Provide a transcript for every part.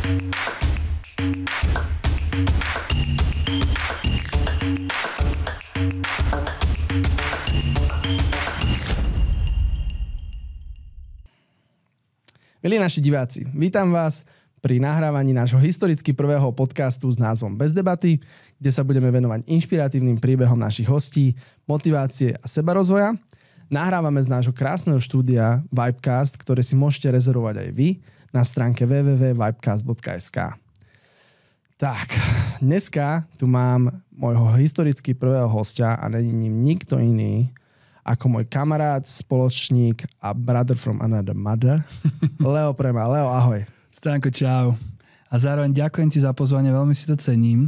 Milí naši diváci, vítam vás pri nahrávaní nášho historicky prvého podcastu s názvom Bez debaty, kde sa budeme venovať inšpiratívnym príbehom našich hostí, motivácie a sebarozvoja. Nahrávame z nášho krásneho štúdia Vibecast, ktoré si môžete rezervovať aj vy na stránke www.vibecast.sk. Tak, dneska tu mám môjho historicky prvého hostia a není ním nikto iný ako môj kamarát, spoločník a brother from another mother, Leo Prema. Leo, ahoj. Stanko, čau. A zároveň ďakujem ti za pozvanie, veľmi si to cením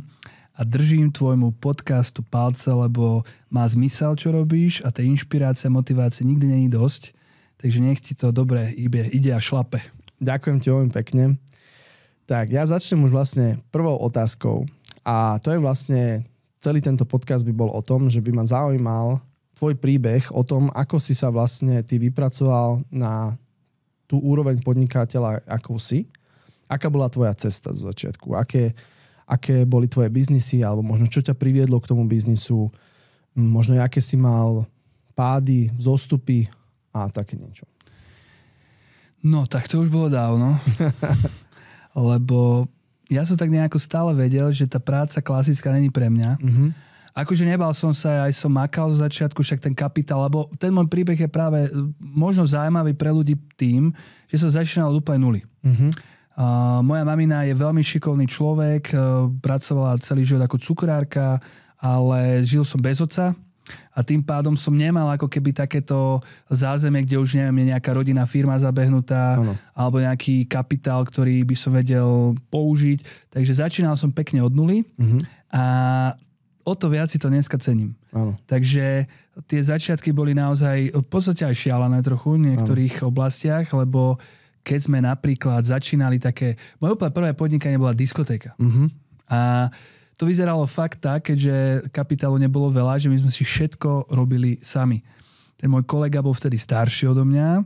a držím tvojmu podcastu palce, lebo má zmysel, čo robíš a tej inšpirácie a motivácie nikdy není dosť, takže nech ti to dobre ide a šlape. Ďakujem ti veľmi pekne. Tak, ja začnem už vlastne prvou otázkou a to je vlastne, celý tento podcast by bol o tom, že by ma zaujímal tvoj príbeh o tom, ako si sa vlastne ty vypracoval na tú úroveň podnikateľa, ako si. Aká bola tvoja cesta z začiatku? Aké boli tvoje biznisy, alebo možno čo ťa priviedlo k tomu biznisu? Možno aké si mal pády, zostupy a také niečo. No, tak to už bolo dávno. Lebo ja som tak nejako stále vedel, že tá práca klasická není pre mňa. Mm-hmm. Akože nebal som sa, aj som makal z začiatku, však ten kapitál, lebo ten môj príbeh je práve možno zaujímavý pre ľudí tým, že som začínal od úplnej nuly. Mm-hmm. Moja mamina je veľmi šikovný človek, pracovala celý život ako cukrárka, ale žil som bez otca a tým pádom som nemal ako keby takéto zázemie, kde už neviem, je nejaká rodinná firma zabehnutá, alebo nejaký kapitál, ktorý by som vedel použiť. Takže začínal som pekne od nuly a o to viac si to dneska cením. Áno. Takže tie začiatky boli naozaj v podstate aj šialené trochu v niektorých oblastiach, lebo keď sme napríklad začínali také... Moje úplne prvé podnikanie bola diskotéka. Uh-huh. A to vyzeralo fakt tak, keďže kapitálu nebolo veľa, že my sme si všetko robili sami. Ten môj kolega bol vtedy starší odo mňa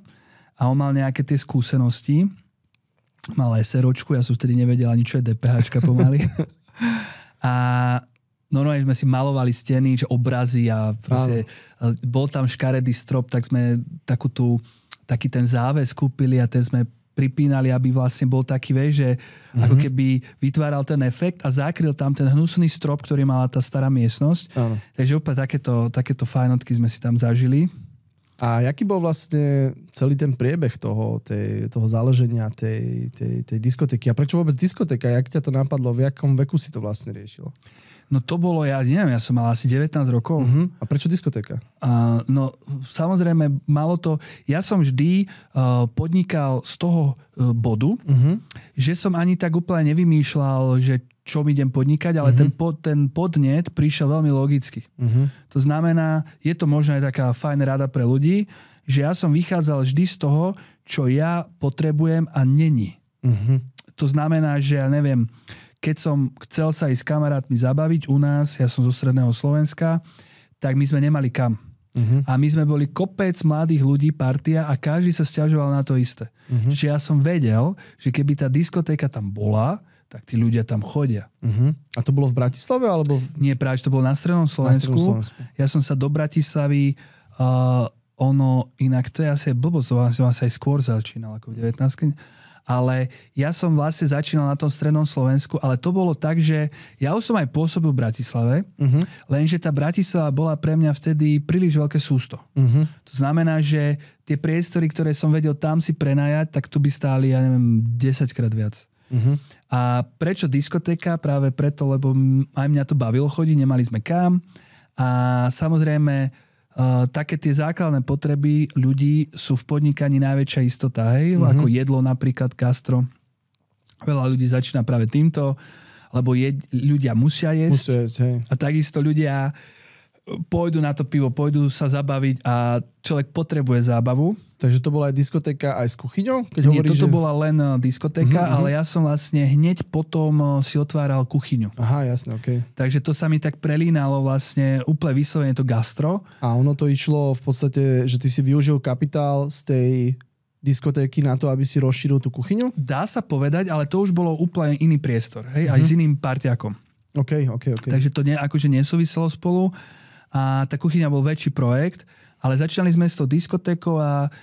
a on mal nejaké tie skúsenosti. Mal SROčku, ja som vtedy nevedel ani, čo je DPHčka pomaly. A normálne sme si malovali steny, že obrazy a proste bol tam škaredý strop, tak sme taký ten záves kúpili a ten sme pripínali, aby vlastne bol taký, že ako keby vytváral ten efekt a zakryl tam ten hnusný strop, ktorý mala tá stará miestnosť. Áno. Takže úplne takéto fajnotky sme si tam zažili. A jaký bol vlastne celý ten priebeh toho založenia tej diskotéky? A prečo vôbec diskotéka? Jak ťa to napadlo? V jakom veku si to vlastne riešilo? No to bolo, ja neviem, ja som mal asi 19 rokov. Uh-huh. A prečo diskotéka? No samozrejme, malo to... Ja som vždy podnikal z toho bodu, že som ani tak úplne nevymýšľal, že čo mi idem podnikať, ale ten podnet prišiel veľmi logicky. Uh-huh. To znamená, je to možno aj taká fajn rada pre ľudí, že ja som vychádzal vždy z toho, čo ja potrebujem a není. Uh-huh. To znamená, že ja neviem... Keď som chcel sa ísť s kamarátmi zabaviť u nás, ja som zo stredného Slovenska, tak my sme nemali kam. Uh-huh. A my sme boli kopec mladých ľudí, partia a každý sa sťažoval na to isté. Uh-huh. Čiže ja som vedel, že keby tá diskotéka tam bola, tak tí ľudia tam chodia. Uh-huh. A to bolo v Bratislave? Alebo... Nie, práve, to bolo na strednom Slovensku. Ja som sa do Bratislavy, inak to je asi blbosť, to asi aj skôr začínal ako v 19. Ale ja som vlastne začínal na tom strednom Slovensku, ale to bolo tak, že ja už som aj pôsobil v Bratislave, lenže tá Bratislava bola pre mňa vtedy príliš veľké sústo. To znamená, že tie priestory, ktoré som vedel tam si prenajať, tak tu by stáli, ja neviem, 10 krát viac. A prečo diskotéka? Práve preto, lebo aj mňa to bavilo chodiť, nemali sme kam. A samozrejme, také tie základné potreby ľudí sú v podnikaní najväčšia istota, ako jedlo napríklad, gastro. Veľa ľudí začína práve týmto, lebo ľudia musia jesť. A takisto ľudia pôjdu na to pivo, pôjdu sa zabaviť a človek potrebuje zábavu. Takže to bola aj diskotéka aj s kuchyňou? Nie, toto bola len diskotéka, ale ja som vlastne hneď potom si otváral kuchyňu. Aha, jasne, okej. Takže to sa mi tak prelínalo vlastne úplne vyslovene to gastro. A ono to išlo v podstate, že ty si využil kapitál z tej diskotéky na to, aby si rozšíril tú kuchyňu? Dá sa povedať, ale to už bolo úplne iný priestor. Hej? Aj s iným parťákom. OK. Takže to akože nesúviselo spolu a tá kuchyňa bol väčší projekt, ale začínali sme s tou diskotékou a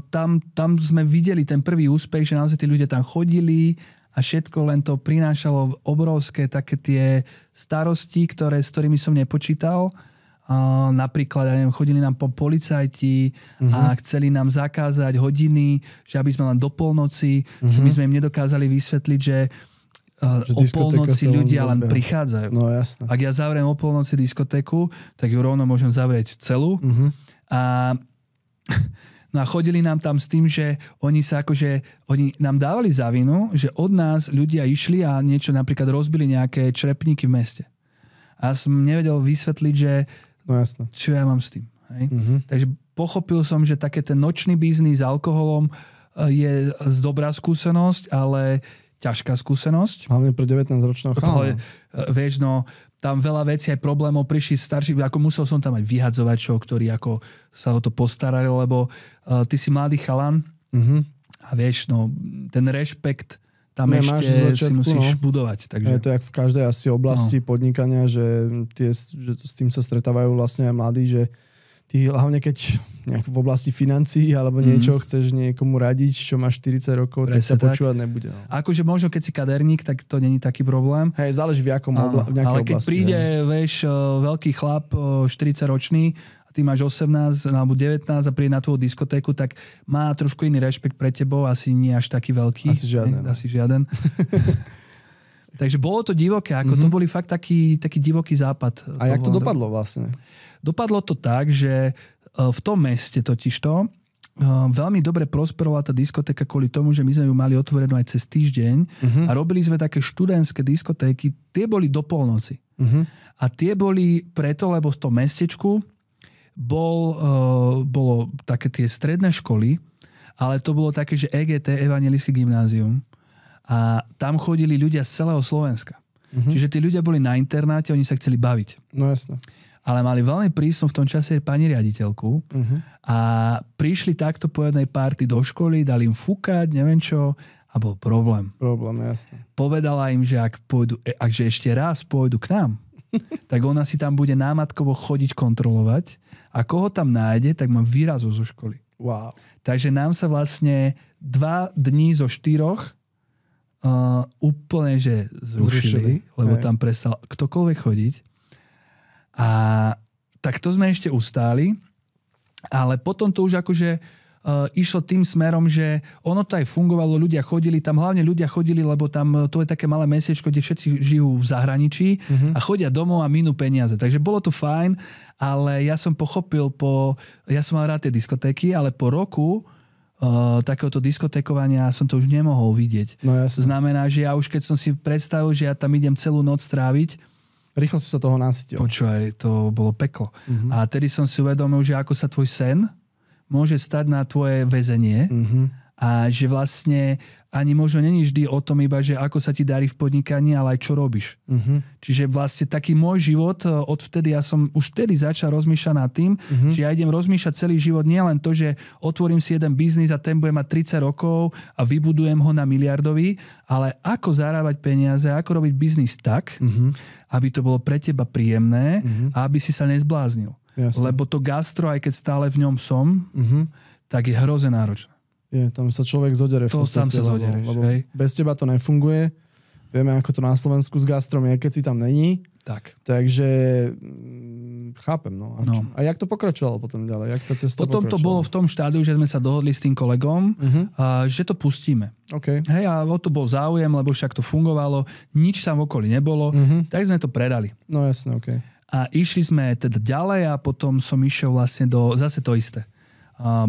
tam sme videli ten prvý úspech, že naozaj tí ľudia tam chodili a všetko len to prinášalo obrovské také tie starosti, s ktorými som nepočítal. Napríklad, ja neviem, chodili nám po policajti a chceli nám zakázať hodiny, že aby sme len do polnoci, že my sme im nedokázali vysvetliť, že o polnoci ľudia len prichádzajú. No jasné. Ak ja zavriem o polnoci diskotéku, tak ju rovno môžem zavrieť celú. No a chodili nám tam s tým, že oni nám dávali za vinu, že od nás ľudia išli a niečo napríklad rozbili nejaké črepníky v meste. A ja som nevedel vysvetliť, že no jasné. Čo ja mám s tým. Hej? Takže pochopil som, že také ten nočný biznis s alkoholom je dobrá skúsenosť, ale ťažká skúsenosť. Hlavne pre 19-ročného chalana. Vieš, no, tam veľa vecí aj problémov prišli starší, ako musel som tam aj vyhadzovačov, ktorí ako sa o to postarali, lebo ty si mladý chalan a vieš, no, ten rešpekt tam ešte si musíš budovať. Takže... Je to jak v každej asi oblasti podnikania, že s tým sa stretávajú vlastne aj mladí, že ty hlavne keď nejak v oblasti financií alebo niečo chceš niekomu radiť, čo má 40 rokov, tak sa počúvať nebude. No. Akože možno keď si kaderník, tak to není taký problém. Hej, záleží v nejakej oblasti. Ale keď príde, vieš, veľký chlap, 40-ročný, a ty máš 18 alebo 19 a príde na tvoju diskotéku, tak má trošku iný rešpekt pre tebou, asi nie až taký veľký. Asi žiaden. Takže bolo to divoké, to boli fakt taký divoký západ. A jak to dopadlo vlastne? Dopadlo to tak, že v tom meste totižto veľmi dobre prosperovala tá diskotéka kvôli tomu, že my sme ju mali otvorenú aj cez týždeň a robili sme také študentské diskotéky, tie boli do polnoci. A tie boli preto, lebo v tom mestečku bolo také tie stredné školy, ale to bolo také, že EGT, Evangelické gymnázium, a tam chodili ľudia z celého Slovenska. Čiže tí ľudia boli na internáte, oni sa chceli baviť. No jasné. Ale mali veľmi prísnu v tom čase pani riaditeľku a prišli takto po jednej party do školy, dali im fúkať, neviem čo, a bol problém. Problém, jasné. Povedala im, že akže ešte raz pôjdu k nám, tak ona si tam bude námatkovo chodiť kontrolovať a koho tam nájde, tak mám výrazu zo školy. Wow. Takže nám sa vlastne 2 dní zo 4 úplne, že zrušili. Lebo tam prestal ktokoľvek chodiť. A tak to sme ešte ustáli, ale potom to už akože išlo tým smerom, že ono to aj fungovalo, ľudia chodili, tam hlavne ľudia chodili, lebo tam to je také malé mestečko, kde všetci žijú v zahraničí a chodia domov a minú peniaze. Takže bolo to fajn, ale ja som pochopil ja som mal rád tie diskotéky, ale po roku takéhoto diskotékovania som to už nemohol vidieť. No, to znamená, že ja už keď som si predstavil, že ja tam idem celú noc tráviť, rýchlo si sa toho nasytil. Počúvaj, to bolo peklo. A tedy som si uvedomil, že ako sa tvoj sen môže stať na tvoje väzenie a že vlastne ani možno není vždy o tom iba, že ako sa ti darí v podnikaní, ale aj čo robíš. Čiže vlastne taký môj život, odvtedy ja som už vtedy začal rozmýšľať nad tým, že ja idem rozmýšľať celý život, nie len to, že otvorím si jeden biznis a ten bude mať 30 rokov a vybudujem ho na miliardový, ale ako zarábať peniaze, ako robiť biznis tak, aby to bolo pre teba príjemné a aby si sa nezbláznil. Jasne. Lebo to gastro, aj keď stále v ňom som, tak je hrozne náročné. Tam sa človek zodere v podstate, tam sa zodereš, lebo bez teba to nefunguje. Vieme, ako to na Slovensku s gastrom je, keď si tam není. Tak. Takže chápem. No. A jak to pokračovalo potom ďalej? Jak tá cesta potom to bolo v tom štádiu, že sme sa dohodli s tým kolegom, že to pustíme. Okay. Hej, a o to bol záujem, lebo však to fungovalo. Nič tam v okolí nebolo. Tak sme to predali. No jasne, okej. A išli sme teda ďalej a potom som išiel vlastne zase to isté.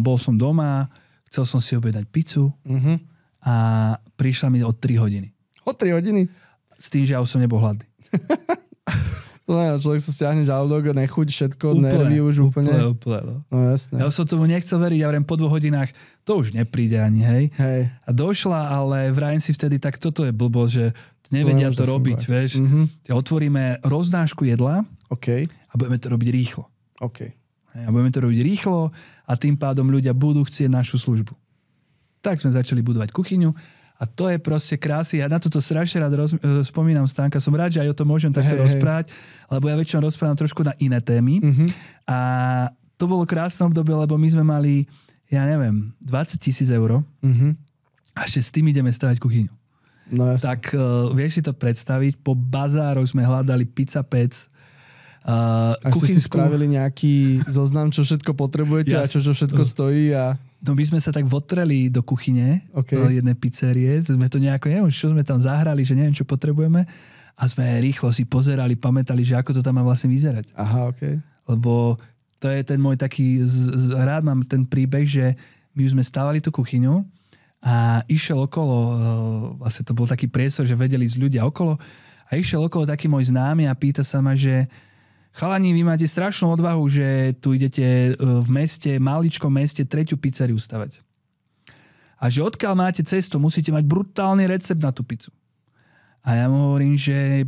Bol som doma, chcel som si objednať pizzu a prišla mi o 3 hodiny. O 3 hodiny? S tým, že ja už som nebol hladný. To znamená, človek sa stiahne žalúdok, nechuť všetko, nervy už úplne. Úplne. No jasné. Ja som tomu nechcel veriť, ja vrem po 2 hodinách, to už nepríde ani, hej. A došla, ale vrajem si vtedy, tak toto je blbosť, že nevedia to robiť, vieš. Otvoríme roznášku jedla a budeme to robiť rýchlo. A budeme to robiť rýchlo a tým pádom ľudia budú chcieť našu službu. Tak sme začali budovať kuchyňu a to je proste krásy. Ja na toto strašne rád spomínam, Stanka. Som rád, že aj o tom môžem takto rozprávať, lebo ja väčšinou rozprávam trošku na iné témy. A to bolo krásne obdobie, lebo my sme mali, ja neviem, 20 000 eur a ešte s tým ideme stavať kuchyňu. No, tak vieš si to predstaviť, po bazároch sme hľadali pizza pec, ak ste si spravili nejaký zoznam, čo všetko potrebujete a čo všetko stojí a... No my sme sa tak votreli do kuchyne jednej pizzerie, sme to nejako, neviem, čo sme tam zahrali, že neviem, čo potrebujeme a sme rýchlo si pozerali, pamätali, že ako to tam má vlastne vyzerať. Aha, okej. Lebo to je ten môj taký, rád mám ten príbeh, že my už sme stávali tú kuchyňu a išiel okolo, vlastne to bol taký priestor, že vedeli z ľudia okolo a išiel okolo taký môj známy a pýta sa ma, že chalani, vy máte strašnú odvahu, že tu idete v meste, maličkom meste, 3. pizzeriu stavať. A že odkiaľ máte cestu, musíte mať brutálny recept na tú pizzu. A ja mu hovorím, že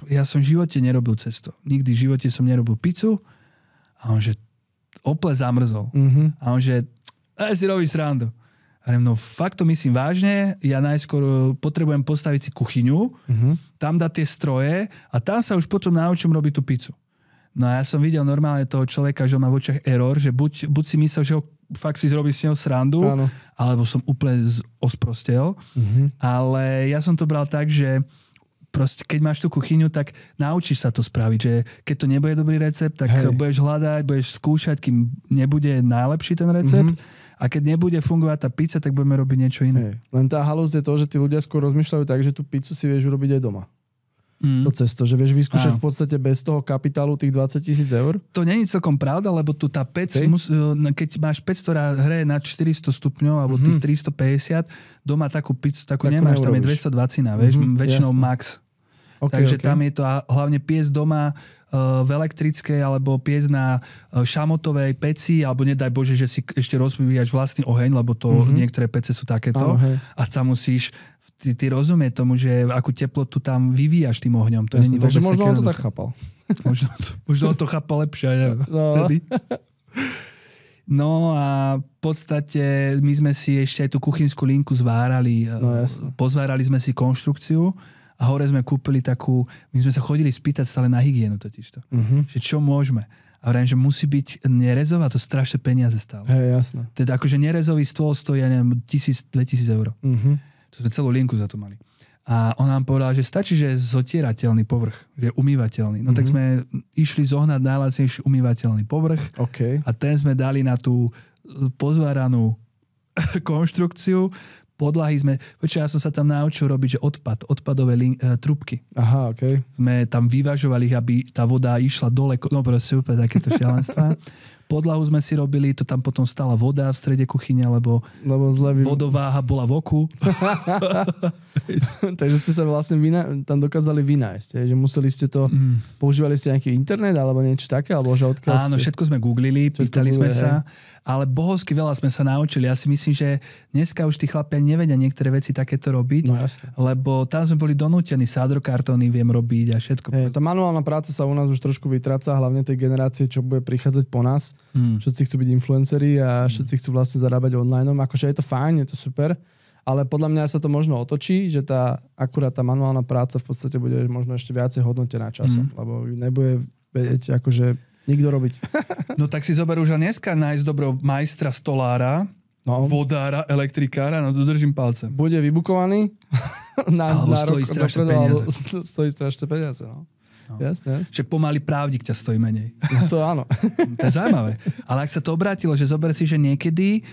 ja som v živote nerobil cesto. Nikdy v živote som nerobil pizzu. A on, že ople zamrzol. A on, že si robíš srandu. A ja, no fakt to myslím vážne, ja najskôr potrebujem postaviť si kuchyňu, tam dať tie stroje a tam sa už potom naučím robiť tú pizzu. No a ja som videl normálne toho človeka, že má v očiach error, že buď si myslel, že ho fakt si zrobí s neho srandu, alebo som úplne osprostel. Ale ja som to bral tak, že proste, keď máš tú kuchyňu, tak naučíš sa to spraviť, že keď to nebude dobrý recept, tak budeš hľadať, budeš skúšať, kým nebude najlepší ten recept. A keď nebude fungovať tá pizza, tak budeme robiť niečo iné. Len tá halúz je to, že tí ľudia skôr rozmýšľajú tak, že tú pizzu si vieš urobiť aj doma. To cesto, že vieš vyskúšať v podstate bez toho kapitálu tých 20 000 eur? To nie je celkom pravda, lebo tu tá pec, keď máš pec, ktorá hraje na 400 stupňov alebo tých 350, doma takú pizzu, takú nemáš, tam je 220, vieš, väčšinou max. Takže tam je to hlavne piec doma v elektrickej alebo piec na šamotovej peci, alebo nedaj Bože, že si ešte rozvíjaš vlastný oheň, lebo to niektoré pece sú takéto. A tam musíš ty rozumie tomu, že akú teplotu tam vyvíjaš tým ohňom. To nie je vôbec možno on to tak chápal. Možno on to chápal lepšie, neviem. No a v podstate my sme si ešte aj tú kuchynskú linku zvárali. Pozvárali sme si konštrukciu a hore sme kúpili takú, my sme sa chodili spýtať stále na hygienu totižto. Že čo môžeme. A vrajím, že musí byť nerezová, to strašné peniaze stále. Jasné. Teda akože nerezový stôl stojí, ja neviem, 1000-2000 eur. To sme celú linku za to mali. A on nám povedal, že stačí, že je zotierateľný povrch, že je umývateľný. No tak sme išli zohnať najlacnejší umývateľný povrch a ten sme dali na tú pozváranú konštrukciu. Podlahy sme, ja som sa tam naučil robiť, že odpadové trubky. Aha, Sme tam vyvažovali, aby tá voda išla dole, no proste úplne takéto šialenstva. Podlahu sme si robili, to tam potom stála voda v strede kuchyne, lebo vodováha bola v oku. Takže ste sa vlastne tam dokázali vynájsť, že museli ste to, používali ste nejaký internet alebo niečo také, alebo že odkiaľ ste... Áno, všetko sme googlili, pýtali sme sa, ale bohovsky veľa sme sa naučili. Ja si myslím, že dneska už tí chlapi nevedia niektoré veci takéto robiť, lebo tam sme boli donútení, sádrokartóny viem robiť a všetko. Tá manuálna práca sa u nás už trošku vytráca, hlavne tej generácie, čo bude prichádzať po nás. Všetci chcú byť influenceri a všetci chcú vlastne zarábať online. Akože je to fajn, je to super, ale podľa mňa sa to možno otočí, že akurát tá manuálna práca v podstate bude možno ešte viacej hodnotená časom, lebo nebude vedieť akože nikto robiť. No tak si zober už dneska nájsť dobrého majstra, stolára, vodára, elektrikára, no držím palce. Bude vybukovaný na stojí rok strašné dopredu, peniaze. Stojí strašné peniaze, no. Jasné. Že pomaly právnik ťa stojí menej. To áno. To je zaujímavé. Ale ak sa to obrátilo, že zober si, že niekedy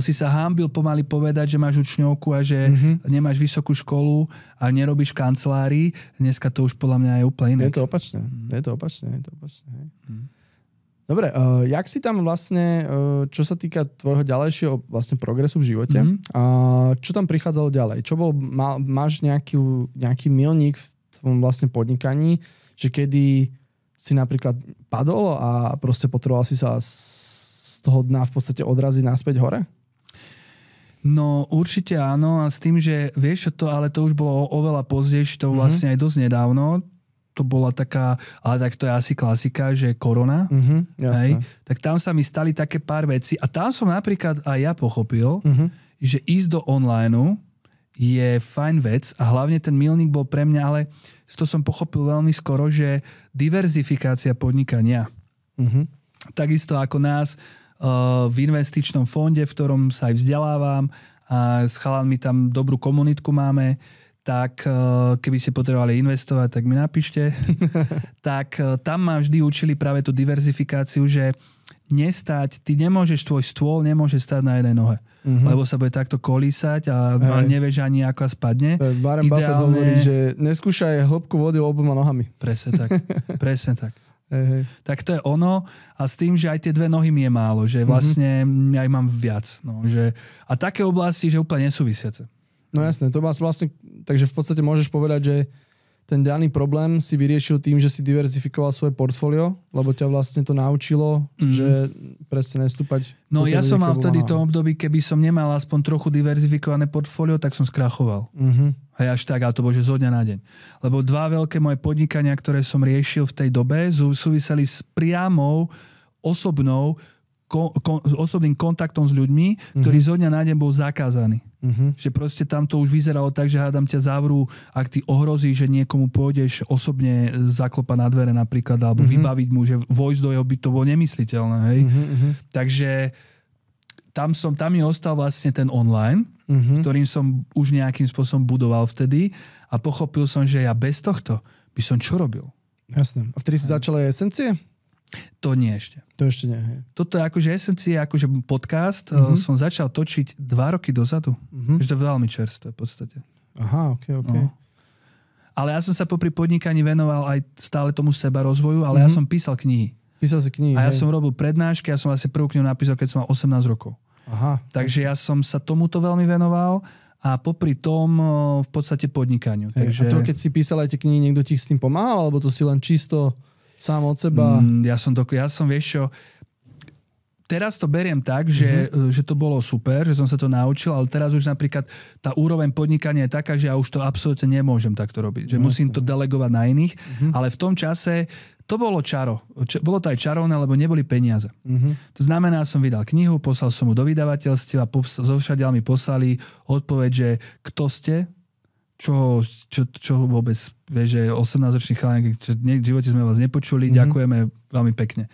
si sa hanbil pomaly povedať, že máš učňovku a že nemáš vysokú školu a nerobíš v kancelárii, dneska to už podľa mňa je úplne inak. Je to opačne. Dobre, jak si tam vlastne, čo sa týka tvojho ďalejšieho vlastne progresu v živote, čo tam prichádzalo ďalej? Máš nejaký milník v tvojom vlastne podnikaní, že kedy si napríklad padol a proste potreboval si sa z toho dna v podstate odraziť naspäť hore? No určite áno a s tým, že vieš čo to, ale to už bolo oveľa pozdejšie, to vlastne aj dosť nedávno. To bola taká, ale tak to je asi klasika, že korona. Jasné. Tak tam sa mi stali také pár vecí a tam som napríklad aj ja pochopil, že ísť do online je fajn vec a hlavne ten milník bol pre mňa, ale to som pochopil veľmi skoro, že diverzifikácia podnikania. Takisto ako nás v investičnom fonde, v ktorom sa aj vzdelávam a s chalanmi tam dobrú komunitku máme, tak keby ste potrebovali investovať, tak mi napíšte. Tak tam ma vždy učili práve tú diverzifikáciu, že ty nemôžeš, tvoj stôl nemôže stať na jednej nohe. Lebo sa bude takto kolísať a nevieš ani ako spadne. Warren Buffett hovorí, že neskúšaj hĺbku vody oboma nohami. Presne tak. Presne tak. Tak to je ono a s tým, že aj tie dve nohy mi je málo, že vlastne ja ich mám viac. No, a také oblasti, že úplne nesúvisiace. No jasné, to vlastne, takže v podstate môžeš povedať, že ten daný problém si vyriešil tým, že si diverzifikoval svoje portfólio, lebo ťa vlastne to naučilo, že presne nestúpať. No ja som mal vtedy to období, keby som nemal aspoň trochu diverzifikované portfólio, tak som skrachoval. Hej, až tak, ale to bolo, že zo dňa na deň. Lebo dva veľké moje podnikania, ktoré som riešil v tej dobe, súviseli s priamou osobným kontaktom s ľuďmi, ktorý zo dňa na deň bol zakázaný. Že proste tam to už vyzeralo tak, že hádam ťa zavrú, ak ty ohrozíš, že niekomu pôjdeš osobne zaklopať na dvere napríklad, alebo vybaviť mu, že vojsť do jeho bytu, to bolo nemysliteľné. Hej? Takže tam mi ostal vlastne ten online, ktorým som už nejakým spôsobom budoval vtedy a pochopil som, že ja bez tohto by som čo robil. Jasné. A vtedy si začala aj Esencie? To nie ešte. To ešte nie. Hej. Toto je akože Esencie, akože podcast som začal točiť 2 roky dozadu. Že to je veľmi čerstvé v podstate. Aha, ok. No. Ale ja som sa popri podnikaní venoval aj stále tomu seba rozvoju, ale ja som písal knihy. Písal si knihy, a ja som robil prednášky, ja som vlastne prvú knihu napísal, keď som mal 18 rokov. Aha. Takže ja som sa tomuto veľmi venoval a popri tom v podstate podnikaniu. Takže... A to, keď si písal aj tie knihy, niekto ti s tým pomáhal, alebo to si len čisto sám od seba? Ja som, vieš čo, teraz to beriem tak, že to bolo super, že som sa to naučil, ale teraz už napríklad tá úroveň podnikania je taká, že ja už to absolútne nemôžem takto robiť. Že musím to delegovať na iných, ale v tom čase to bolo čaro. Bolo to aj čarovné, lebo neboli peniaze. To znamená, som vydal knihu, poslal som mu do vydavateľstva, zovšadiaľ mi poslali odpoveď, že kto ste, čo vôbec, vieš, že 18-ročný chalán, v živote sme vás nepočuli, ďakujeme veľmi pekne.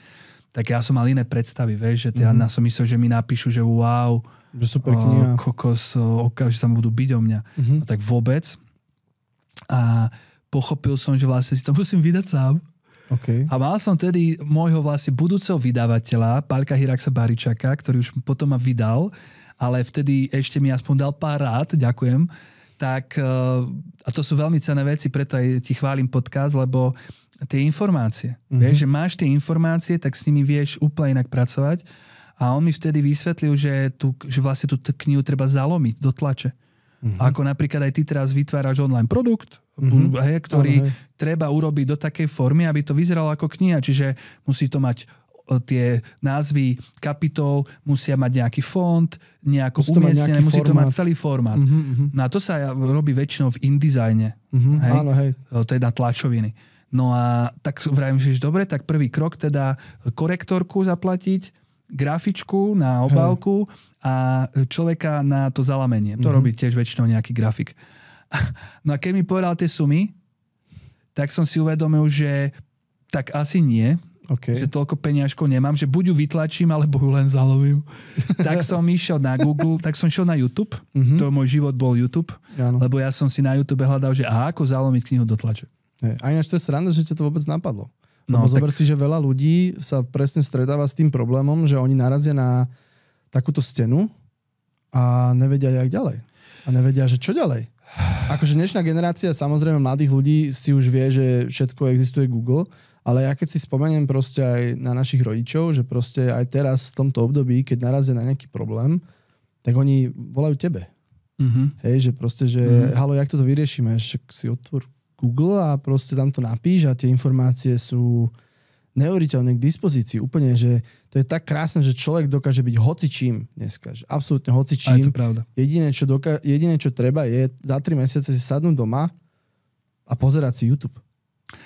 Tak ja som mal iné predstavy, vieš, že ja som myslel, že mi napíšu, že wow, že super kniha. Kokos, že sa budú byť o mňa. No, tak vôbec. A pochopil som, že vlastne si to musím vydať sám. Okay. A mal som tedy môjho vlastne budúceho vydavateľa, Paľka Hiraksa Baričaka, ktorý už potom ma vydal, ale vtedy ešte mi aspoň dal pár rád, ďakujem. Tak, a to sú veľmi cenné veci, preto aj ti chválim podcast, lebo tie informácie, vieš, že máš tie informácie, tak s nimi vieš úplne inak pracovať. A on mi vtedy vysvetlil, že vlastne tú knihu treba zalomiť do tlače. Ako napríklad aj ty teraz vytváraš online produkt, ktorý treba urobiť do takej formy, aby to vyzeralo ako kniha. Čiže musí to mať tie názvy kapitol, musia mať nejaký font, nejako umiestnené, musí to mať celý formát. No a to sa robí väčšinou v InDesigne. Áno, hej. To je na tlačoviny. No a tak vravím, že dobre, tak prvý krok teda korektorku zaplatiť, grafičku na obálku a človeka na to zalamenie. To robí tiež väčšinou nejaký grafik. No a keď mi povedal tie sumy, tak som si uvedomil, že tak asi nie, že toľko peniažkov nemám, že buď ju vytlačím, alebo ju len zalovím. Tak som išiel na Google, tak som šiel na YouTube. To môj život bol YouTube, lebo ja som si na YouTube hľadal, že ako zalomiť knihu do tlače. A ináč to je sranda, že ťa to vôbec napadlo. Lebo zober si, že veľa ľudí sa presne stretáva s tým problémom, že oni narazia na takúto stenu a nevedia, jak ďalej. A nevedia, že čo ďalej. Akože dnešná generácia, samozrejme mladých ľudí si už vie, že všetko existuje Google, ale ja keď si spomeniem proste aj na našich rodičov, že proste aj teraz v tomto období, keď narazia na nejaký problém, tak oni volajú tebe. Hej, že proste, že halo, jak toto vyriešime? Však si otvor Google a proste tam to napíš a tie informácie sú neuveriteľne k dispozícii. Úplne, že to je tak krásne, že človek dokáže byť hocičím dneska. Že absolútne hocičím. A je to pravda. Jediné, čo treba je za 3 mesiace si sadnúť doma a pozerať si YouTube.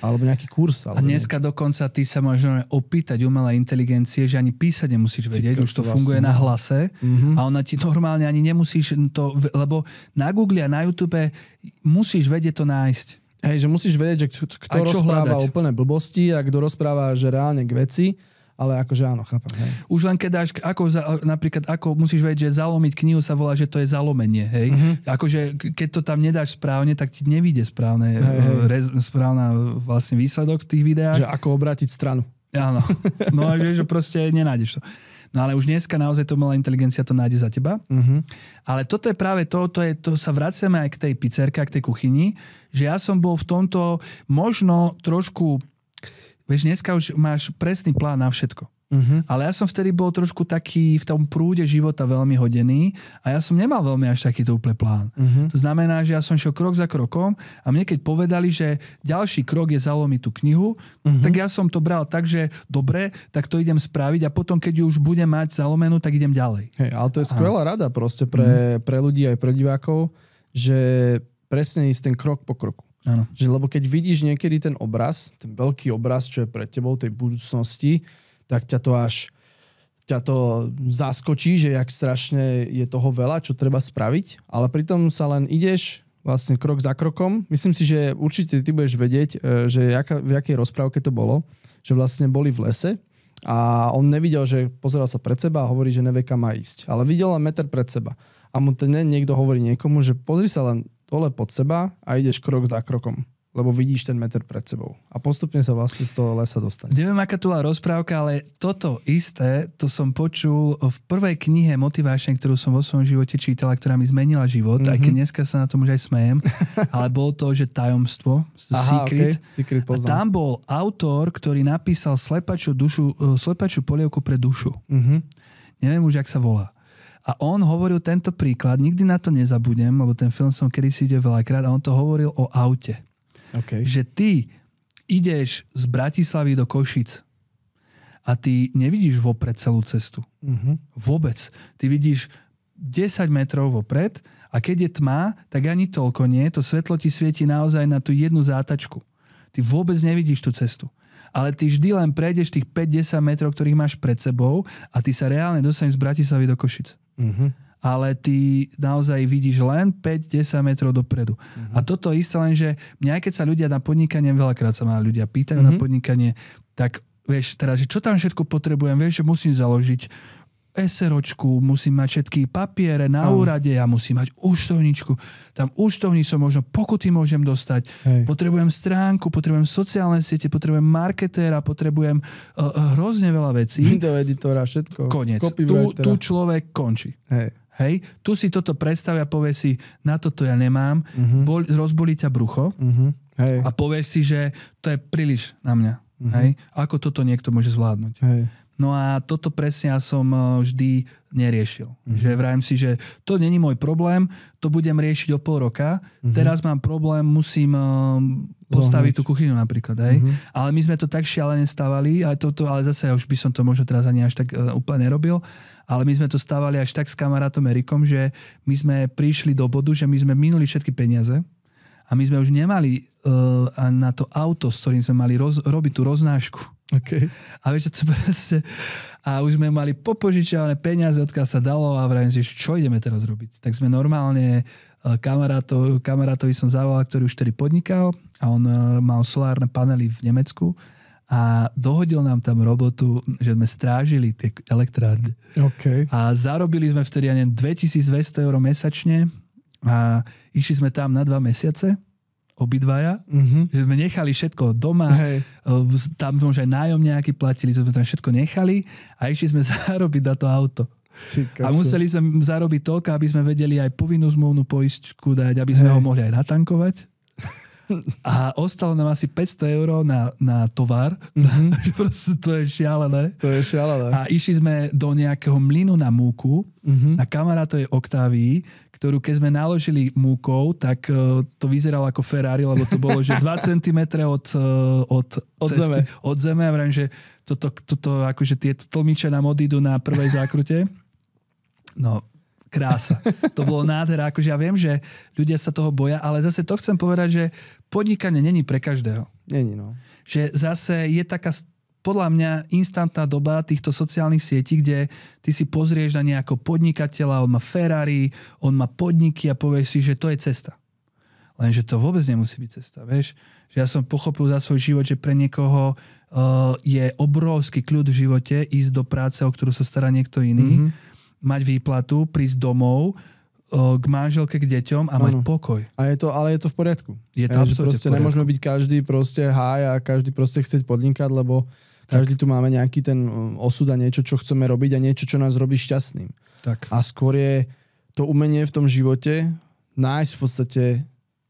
Alebo nejaký kurz. A dneska dokonca ty sa môžeš opýtať umelej inteligencie, že ani písať nemusíš vedieť, už to funguje na hlase a ona ti normálne ani nemusíš to, lebo na Google a na YouTube musíš vedieť to nájsť. Hej, že musíš vedieť, že kto rozpráva úplne blbosti a kto rozpráva, že reálne k veci. Ale akože áno, chápem. Hej. Už len keď dáš, napríklad, ako musíš vedieť, že zalomiť knihu sa volá, že to je zalomenie. Hej? Akože keď to tam nedáš správne, tak ti nevyjde správna vlastne výsledok v tých videách. Že ako obrátiť stranu. Áno. No a že proste nenájdeš to. No ale už dneska naozaj to umelá inteligencia to nájde za teba. Ale toto je práve to sa vraceme aj k tej pizzerke, k tej kuchyni, že ja som bol v tomto možno trošku. Vieš, dneska už máš presný plán na všetko. Ale ja som vtedy bol trošku taký v tom prúde života veľmi hodený a ja som nemal veľmi až takýto úplne plán. To znamená, že ja som šiel krok za krokom a mne keď povedali, že ďalší krok je zalomiť tú knihu, tak ja som to bral tak, že dobre, tak to idem spraviť a potom, keď ju už budem mať zalomenú, tak idem ďalej. Hej, ale to je skvelá rada proste pre ľudí aj pre divákov, že presne ísť ten krok po kroku. Áno. Že, lebo keď vidíš niekedy ten obraz, ten veľký obraz, čo je pred tebou tej budúcnosti, tak ťa to zaskočí, že jak strašne je toho veľa, čo treba spraviť, ale pritom sa len ideš vlastne krok za krokom. Myslím si, že určite ty budeš vedieť, že v jakej rozprávke to bolo, že vlastne boli v lese a on nevidel, že pozeral sa pred seba a hovorí, že nevie, kam má ísť. Ale videl len meter pred seba. A mu niekto hovorí niekomu, že pozri sa len dole pod seba a ideš krok za krokom, lebo vidíš ten meter pred sebou. A postupne sa vlastne z toho lesa dostane. Neviem, aká tu bola rozprávka, ale toto isté, to som počul v prvej knihe motivačnej, ktorú som vo svojom živote čítala, ktorá mi zmenila život, aj keď dneska sa na tom už aj smejem, ale bolo to, že tajomstvo, Secret. Okay. Secret a tam bol autor, ktorý napísal slepačiu polievku pre dušu. Neviem už, jak sa volá. A on hovoril tento príklad, nikdy na to nezabudnem, lebo ten film som kedysi videl veľakrát a on to hovoril o aute. Okay. Že ty ideš z Bratislavy do Košic a ty nevidíš vopred celú cestu. Vôbec. Ty vidíš 10 metrov vopred a keď je tma, tak ani toľko nie. To svetlo ti svieti naozaj na tú jednu zátačku. Ty vôbec nevidíš tú cestu. Ale ty vždy len prejdeš tých 5-10 metrov, ktorých máš pred sebou a ty sa reálne dostaneš z Bratislavy do Košic. Ale ty naozaj vidíš len 5-10 metrov dopredu. A toto isté len, že mňa, keď sa ľudia na podnikanie, veľakrát sa ma ľudia pýtajú na podnikanie, tak vieš, teraz, že čo tam všetko potrebujem, vieš, že musím založiť SROčku, musím mať všetky papiere na úrade, ja musím mať účtovničku, tam účtovníctvo možno pokuty môžem dostať, potrebujem stránku, potrebujem sociálne siete, potrebujem marketéra, potrebujem hrozne veľa vecí. Videoeditora, všetko. Koniec. Tu človek končí. Hej, tu si toto predstavia, povie si, na toto ja nemám, rozbolí ťa brucho a povieš si, že to je príliš na mňa. Hej, ako toto niekto môže zvládnuť. No a toto presne ja som vždy neriešil. Že vrajem si, že to není môj problém, to budem riešiť o pol roka. Teraz mám problém, musím postaviť tú kuchyňu napríklad. Hej? Ale my sme to tak šialene stavali, ale zase už by som to možno teraz ani až tak úplne nerobil, ale my sme to stavali až tak s kamarátom Erikom, že my sme prišli do bodu, že my sme minuli všetky peniaze a my sme už nemali na to auto, s ktorým sme mali robiť tú roznášku. Okay. A vieš, to proste, a už sme mali popožičiavané peniaze, odkiaľ sa dalo a vravím si, čo ideme teraz robiť. Tak sme normálne kamarátovi som zavolal, ktorý už vtedy podnikal a on mal solárne panely v Nemecku a dohodil nám tam robotu, že sme strážili tie elektrárne. Okay. A zarobili sme vtedy 2200 € mesačne a išli sme tam na 2 mesiace. Obidvaja, že sme nechali všetko doma, tam už aj nájom nejaký platili, to sme tam všetko nechali a išli sme zarobiť na to auto. A museli sme zarobiť toľko, aby sme vedeli aj povinnú zmluvnú poistku dať, aby sme ho mohli aj natankovať. A ostalo nám asi 500 € na tovar. Proste to je šialené. To je šialené. A išli sme do nejakého mlynu na múku, na kamarátovej Octavii, ktorú keď sme naložili múkou, tak to vyzeralo ako Ferrari, lebo to bolo, že 2 cm od zeme. A vrajím, že toto akože tieto tlmiče nám odídu na prvej zákrute. No, Krása. To bolo nádhera. Akože ja viem, že ľudia sa toho boja, ale zase to chcem povedať, že podnikanie není pre každého. Není, no. Že zase je taká, podľa mňa, instantná doba týchto sociálnych sietí, kde ty si pozrieš na nejakého podnikateľa, on má Ferrari, on má podniky a povieš si, že to je cesta. Lenže to vôbec nemusí byť cesta, vieš. Že ja som pochopil za svoj život, že pre niekoho je obrovský kľud v živote ísť do práce, o ktorú sa stará niekto iný, mať výplatu, prísť domov k manželke, k deťom a mať pokoj. Ale je to v poriadku. Je to absolútne proste nemôžeme byť každý proste háj a každý proste chceť podnikať, lebo každý tu máme nejaký ten osud a niečo, čo chceme robiť a niečo, čo nás robí šťastným. Tak. A skôr je to umenie v tom živote nájsť v podstate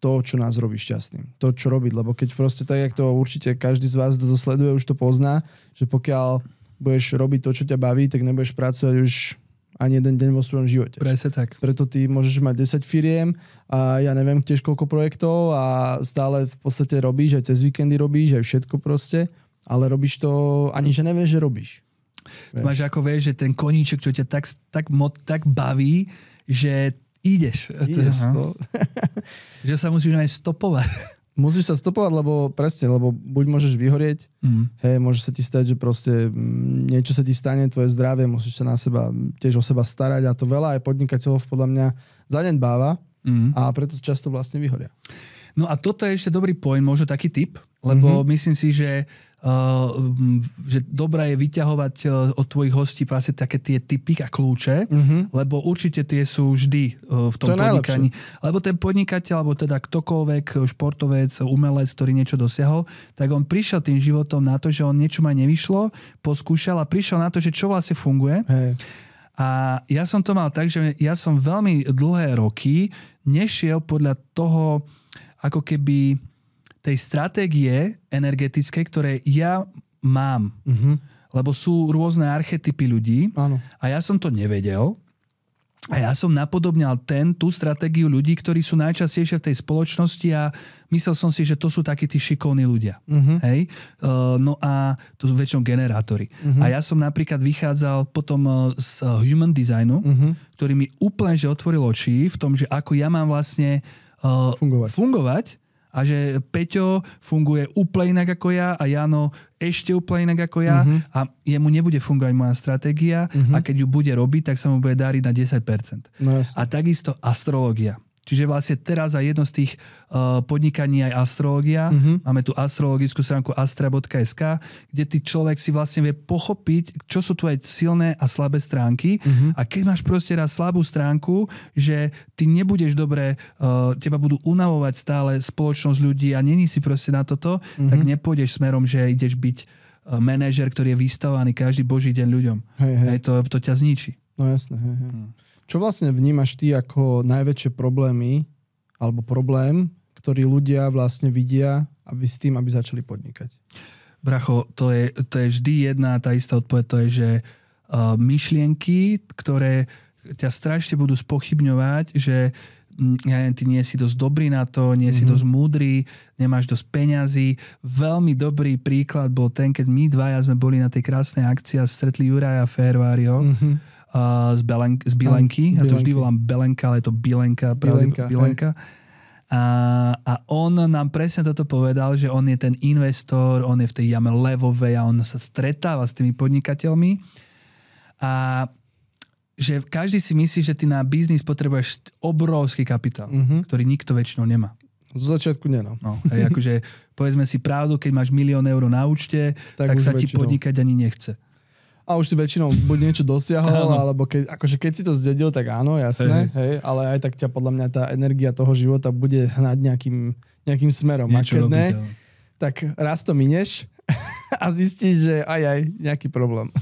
to, čo nás robí šťastným. To, čo robiť, lebo keď proste tak, jak to určite každý z vás, kto to sleduje, už to pozná, že pokiaľ budeš robiť to, čo ťa baví, tak nebudeš pracovať už ani jeden deň vo svojom živote. Presne tak. Preto ty môžeš mať 10 firiem a ja neviem tiež koľko projektov a stále v podstate robíš, aj cez víkendy robíš, aj všetko proste, ale robíš to, ani že nevieš, že robíš. Ty máš ako vieš, že ten koníček, čo ťa tak baví, že ideš. Že sa musíš aj stopovať. Musíš sa stopovať, lebo buď môžeš vyhorieť, môže sa ti stať, že proste niečo sa ti stane, tvoje zdravie, musíš sa na seba, tiež o seba starať a to veľa aj podnikateľov podľa mňa zanedbáva a preto často vlastne vyhoria. No a toto je ešte dobrý point, možno taký tip, lebo myslím si, že dobré je vyťahovať od tvojich hostí vlastne také tie tipy a kľúče, lebo určite tie sú vždy v tom podnikaní. Lebo ten podnikateľ, alebo teda ktokoľvek, športovec, umelec, ktorý niečo dosiahol, tak on prišiel tým životom na to, že on niečo ma nevyšlo, poskúšal a prišiel na to, že čo vlastne funguje. Hej. A ja som to mal tak, že ja som veľmi dlhé roky nešiel podľa toho, ako keby tej stratégie energetickej, ktoré ja mám. Lebo sú rôzne archetypy ľudí. Áno. A ja som to nevedel. A ja som napodobňal tú stratégiu ľudí, ktorí sú najčastejšie v tej spoločnosti a myslel som si, že to sú takí tí šikovní ľudia. Hej? No a to sú väčšinou generátori. A ja som napríklad vychádzal potom z human designu, ktorý mi úplne že otvoril oči v tom, že ako ja mám vlastne fungovať. A že Peťo funguje úplne inak ako ja a Jano ešte úplne inak ako ja a jemu nebude fungovať moja stratégia a keď ju bude robiť, tak sa mu bude dariť na 10%. No, a takisto astrológia. Čiže vlastne teraz aj jedno z tých podnikaní aj astrológia. Máme tu astrologickú stránku astra.sk, kde ty človek si vlastne vie pochopiť, čo sú tvoje silné a slabé stránky. A keď máš proste raz slabú stránku, že ty nebudeš dobre, teba budú unavovať stále spoločnosť ľudí a není si proste na toto, tak nepôjdeš smerom, že ideš byť manažer, ktorý je vystavovaný každý boží deň ľuďom. Hej, to ťa zničí. No jasné. Čo vlastne vnímaš ty ako najväčšie problémy alebo problém, ktorý ľudia vlastne vidia aby začali podnikať? Bracho, to je vždy jedna tá istá odpoveď, to je, že myšlienky, ktoré ťa strašne budú spochybňovať, že ja neviem, ty nie si dosť dobrý na to, nie si dosť múdry, nemáš dosť peňazí. Veľmi dobrý príklad bol ten, keď my dvaja sme boli na tej krásnej akcii a stretli Juraja Fervario z Bilenky. Ja to vždy volám Belenka, ale je to Bilenka. Bilenka. A on nám presne toto povedal, že on je ten investor, on je v tej jame levovej a on sa stretáva s tými podnikateľmi. A že každý si myslí, že ty na biznis potrebuješ obrovský kapitál, ktorý nikto väčšinou nemá. Z začiatku nie, no. Hej, akože povedzme si pravdu, keď máš 1 000 000 eur na účte, tak sa ti podnikať ani nechce. A už si väčšinou buď niečo dosiahol, alebo keď si to zdedil, tak áno, jasné, hej, ale aj tak ťa podľa mňa tá energia toho života bude hnať nejakým smerom. Niečo robiť, tak raz to mineš a zistíš, že aj nejaký problém.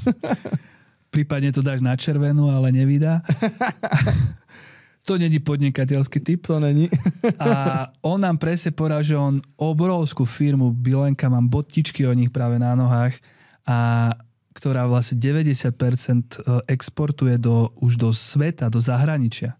Prípadne to dáš na červenú, ale nevydá. To není podnikateľský typ. To není. A on nám presne povedal, že on obrovskú firmu Bilenka, mám botičky od nich práve na nohách, a ktorá vlastne 90% exportuje už do sveta, do zahraničia.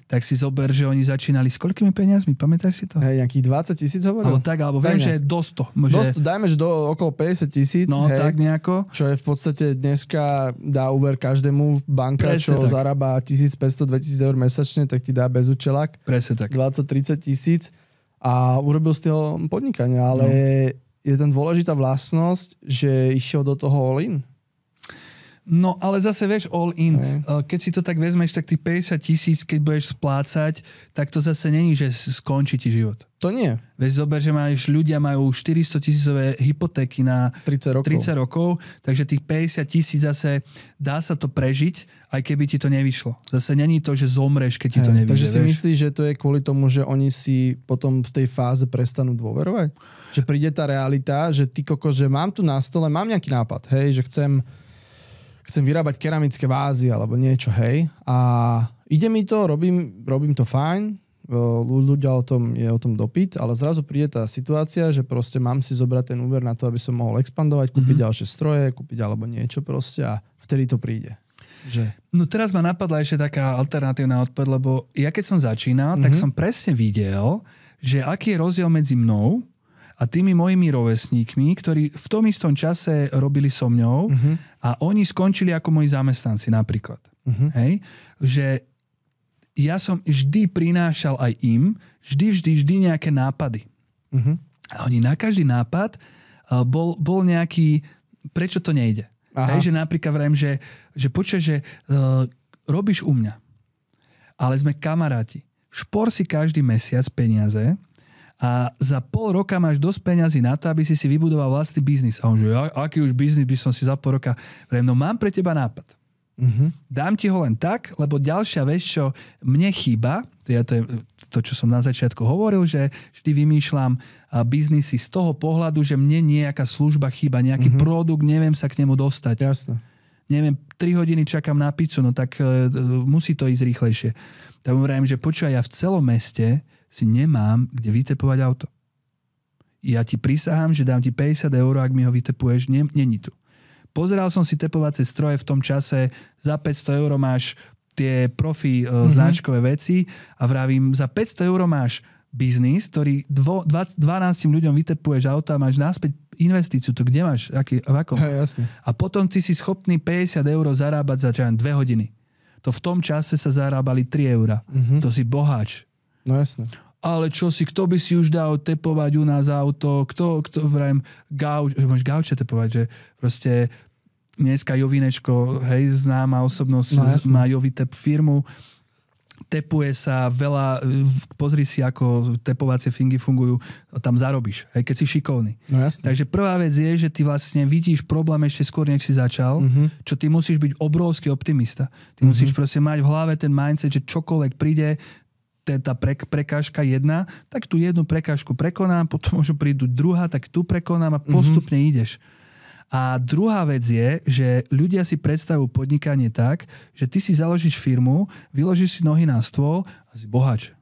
Tak si zober, že oni začínali s koľkými peniazmi? Pamätáš si to? Hej, nejakých 20 000 hovoril? Alebo viem, že do 100. Dajme, že do okolo 50 000. No, tak nejako. Čo je v podstate dneska dá úver každému banka, presne čo tak. Zarába 1500-2000 eur mesačne, tak ti dá bez účelák. Presne tak. 20-30 tisíc a urobil z toho podnikania, ale je tam dôležitá vlastnosť, že išiel do toho all in. No, ale zase vieš, all in. Keď si to tak vezmeš, tak tých 50 000, keď budeš splácať, tak to zase není, že skončí ti život. To nie. Veď zober, že ľudia majú 400 000 hypotéky na 30 rokov, takže tých 50 000 zase dá sa to prežiť, aj keby ti to nevyšlo. Zase není to, že zomreš, keď ti to nevyjde. Takže si myslíš, že to je kvôli tomu, že oni si potom v tej fáze prestanú dôverovať? Že príde tá realita, že ty kokos, že mám tu na stole, mám nejaký nápad, hej, že chcem vyrábať keramické vázy alebo niečo, hej. A ide mi to, robím to fajn, ľudia je o tom dopyt, ale zrazu príde tá situácia, že proste mám si zobrať ten úver na to, aby som mohol expandovať, kúpiť ďalšie stroje, kúpiť alebo niečo proste a vtedy to príde. Že... No teraz ma napadla ešte taká alternatívna odpoveď, lebo ja keď som začínal, tak som presne videl, že aký je rozdiel medzi mnou a tými mojimi rovesníkmi, ktorí v tom istom čase robili so mňou a oni skončili ako moji zamestnanci napríklad. Hej? Že ja som vždy prinášal aj im vždy nejaké nápady. A oni na každý nápad bol nejaký, prečo to nejde. Hej? Že napríklad vrajím, že počuj, že robíš u mňa, ale sme kamaráti. Špor si každý mesiac peniaze a za pol roka máš dosť peňazí na to, aby si vybudoval vlastný biznis. A on že, aký už biznis by som si za pol roka... No mám pre teba nápad. Dám ti ho len tak, lebo ďalšia vec, čo mne chýba, to je to, čo som na začiatku hovoril, že vždy vymýšľam biznisy z toho pohľadu, že mne nejaká služba chýba, nejaký produkt, neviem sa k nemu dostať. Jasne. Neviem, 3 hodiny čakám na pizzu, no tak musí to ísť rýchlejšie. Tak hovorím, že počúvaj, ja v celom meste si nemám kde vytepovať auto. Ja ti prisahám, že dám ti 50 eur, ak mi ho vytepuješ, není tu. Pozeral som si tepovacie stroje v tom čase, za 500 eur máš tie profi značkové veci a vravím, za 500 eur máš biznis, ktorý 12 ľuďom vytepuješ auto a máš naspäť investíciu, to kde máš? V akom? Jasne. A potom ty si schopný 50 eur zarábať za 2 hodiny. To v tom čase sa zarábali 3 eur. To si boháč. No jasne. Ale čo si, kto by si už dal tepovať u nás auto, kto vrajím, máš gauče tepovať, že proste dneska Jovinečko, hej, známa osobnosť, má Jovitep firmu, tepuje sa veľa, pozri si, ako tepovacie fingy fungujú, tam zarobíš, hej, keď si šikovný. No jasne. Takže prvá vec je, že ty vlastne vidíš problém ešte skôr, než si začal, čo ty musíš byť obrovský optimista. Ty musíš proste mať v hlave ten mindset, že čokoľvek príde, tá prekážka jedna, tak tú jednu prekážku prekonám, potom možno prídu druhá, tak tu prekonám a postupne ideš. A druhá vec je, že ľudia si predstavujú podnikanie tak, že ty si založíš firmu, vyložíš si nohy na stôl a si bohač.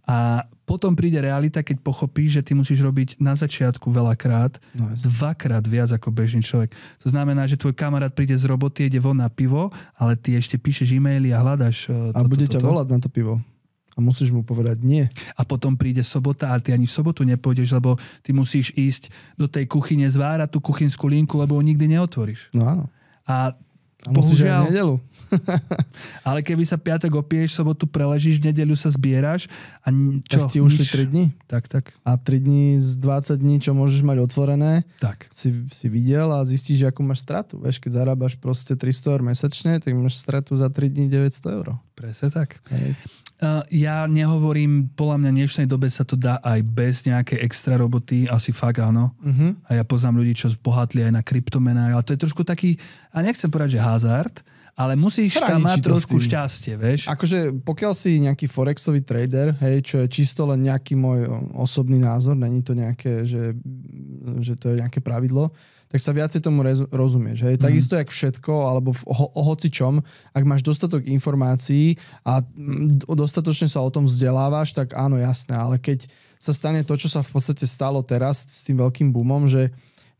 A potom príde realita, keď pochopíš, že ty musíš robiť na začiatku veľakrát, dvakrát viac ako bežný človek. To znamená, že tvoj kamarát príde z roboty, ide von na pivo, ale ty ešte píšeš e-maily a hľadaš... A bude ťa volať na to pivo. A musíš mu povedať nie. A potom príde sobota a ty ani v sobotu nepôjdeš, lebo ty musíš ísť do tej kuchyne zvárať tú kuchynskú linku, lebo ho nikdy neotvoríš. No áno. A musíš aj v nedeľu. Ale keby sa piatok opiješ, sobotu preležíš, v nedeľu sa zbieraš a čo? Tak ti ušli 3 dní. Tak. A 3 dní z 20 dní, čo môžeš mať otvorené, tak. Si videl a zistíš, akú máš stratu. Vieš, keď zarábaš proste 300 eur mesačne, tak máš stratu za 3 dní 900 eur. Presne tak. Ja nehovorím, podľa mňa v dnešnej dobe sa to dá aj bez nejakej extra roboty, asi fakt áno. A ja poznám ľudí, čo zbohatli aj na kryptomenách, ale to je trošku taký, a nechcem povedať, že hazard, ale musíš tam mať trošku šťastie, vieš. Akože pokiaľ si nejaký forexový trader, hej, čo je čisto len nejaký môj osobný názor, není to nejaké, že to je nejaké pravidlo, tak sa viacej tomu rozumieš. Hej. Takisto jak všetko, alebo o hocičom, ak máš dostatok informácií a dostatočne sa o tom vzdelávaš, tak áno, jasné, ale keď sa stane to, čo sa v podstate stalo teraz s tým veľkým boomom, že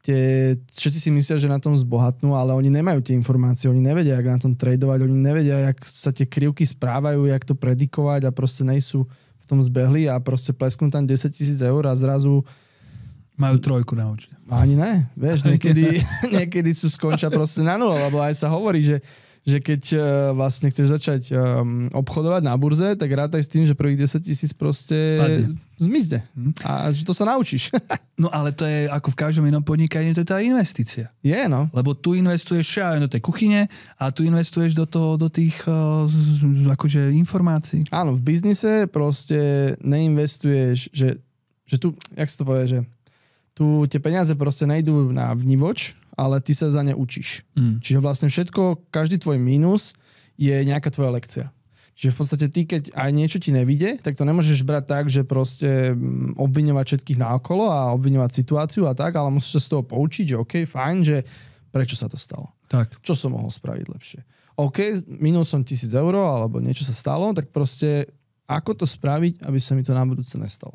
všetci si myslia, že na tom zbohatnú, ale oni nemajú tie informácie, oni nevedia, jak na tom tradovať, oni nevedia, jak sa tie krivky správajú, jak to predikovať a proste nejsú v tom zbehli a proste plesknú tam 10 000 eur a zrazu majú 3 na účte. Ani ne, vieš, niekedy sú skončia proste na nula, lebo aj sa hovorí, že keď vlastne chceš začať obchodovať na burze, tak rátaj s tým, že prvých 10 000 proste zmizne. A že to sa naučíš. No ale to je ako v každom inom podnikaní, to je tá investícia. Je, no. Lebo tu investuješ do tej kuchyne a tu investuješ do tých akože informácií. Áno, v biznise proste neinvestuješ, že tu, jak sa to povie, že tu tie peniaze proste nejdú na vnívoč, ale ty sa za ne učíš. Čiže vlastne všetko, každý tvoj mínus je nejaká tvoja lekcia. Čiže v podstate ty, keď aj niečo ti nevíde, tak to nemôžeš brať tak, že proste obviňovať všetkých naokolo a obviňovať situáciu a tak, ale musíš sa z toho poučiť, že OK, fajn, že prečo sa to stalo. Tak. Čo som mohol spraviť lepšie. OK, minul som 1,000 eur, alebo niečo sa stalo, tak proste ako to spraviť, aby sa mi to na budúce nestalo.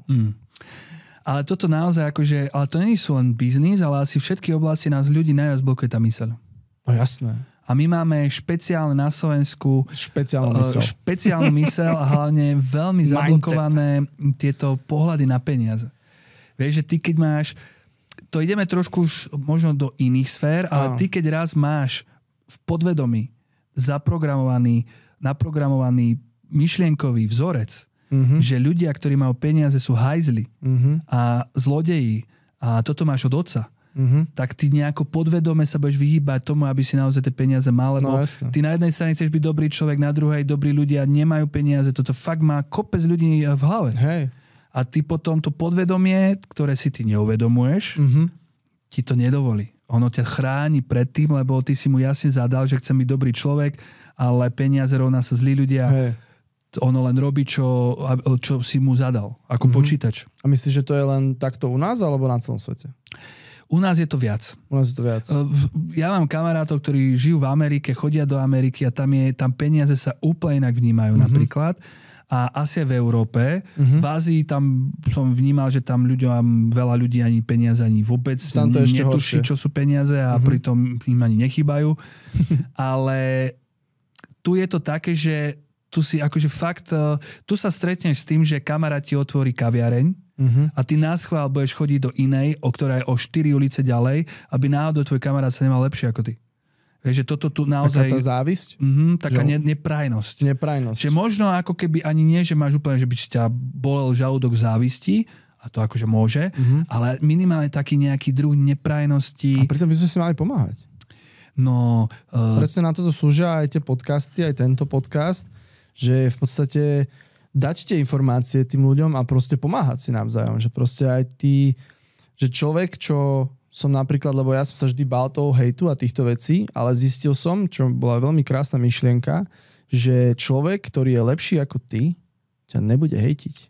Ale toto naozaj akože, ale to nie sú len biznis, ale asi všetky oblasti nás ľudí najviac blokuje tá myseľ. No jasné. A my máme špeciálne na Slovensku špeciálnu myseľ a hlavne veľmi zablokované tieto pohľady na peniaze. Vieš, že ty keď máš, to ideme trošku už možno do iných sfér, ale ty keď raz máš v podvedomí naprogramovaný myšlienkový vzorec, že ľudia, ktorí majú peniaze, sú hajzli a zlodeji a toto máš od otca, tak ty nejako podvedome sa budeš vyhýbať tomu, aby si naozaj tie peniaze mal, lebo ty na jednej strane chceš byť dobrý človek, na druhej dobrí ľudia nemajú peniaze, toto fakt má kopec ľudí v hlave. Hej. A ty potom to podvedomie, ktoré si ty neuvedomuješ, ti to nedovolí. Ono ťa chráni pred tým, lebo ty si mu jasne zadal, že chcem byť dobrý človek, ale peniaze rovná sa zlí ľudia. Hej. Ono len robí, čo si mu zadal, ako počítač. A myslíš, že to je len takto u nás, alebo na celom svete? U nás je to viac. Ja mám kamarátov, ktorí žijú v Amerike, chodia do Ameriky a tam peniaze sa úplne inak vnímajú napríklad. A asi aj v Európe. V Ázii tam som vnímal, že tam veľa ľudí ani peniaze ani vôbec netuší, čo sú peniaze a pritom im ani nechýbajú. Ale tu je to také, že tu si akože fakt, tu sa stretneš s tým, že kamarát ti otvorí kaviareň a ty náschvál budeš chodiť do inej, ktorá je o 4 ulice ďalej, aby náhodou tvoj kamarát sa nemal lepšie ako ty. Vieš, že toto tu naozaj... Taká tá závisť? Taká neprajnosť. Neprajnosť. Že možno ako keby ani nie, že máš úplne, že by ťa bolel žalúdok závisti, a to akože môže, ale minimálne taký nejaký druh neprajnosti. A pritom by sme si mali pomáhať. No... Presne na toto slúžia aj tie podcasty, aj tento podcast, že v podstate dať tie informácie tým ľuďom a proste pomáhať si navzájom. Že proste aj ty, že človek, čo som napríklad, lebo ja som sa vždy bál toho hejtu a týchto vecí, ale zistil som, čo bola veľmi krásna myšlienka, že človek, ktorý je lepší ako ty, ťa nebude hejtiť.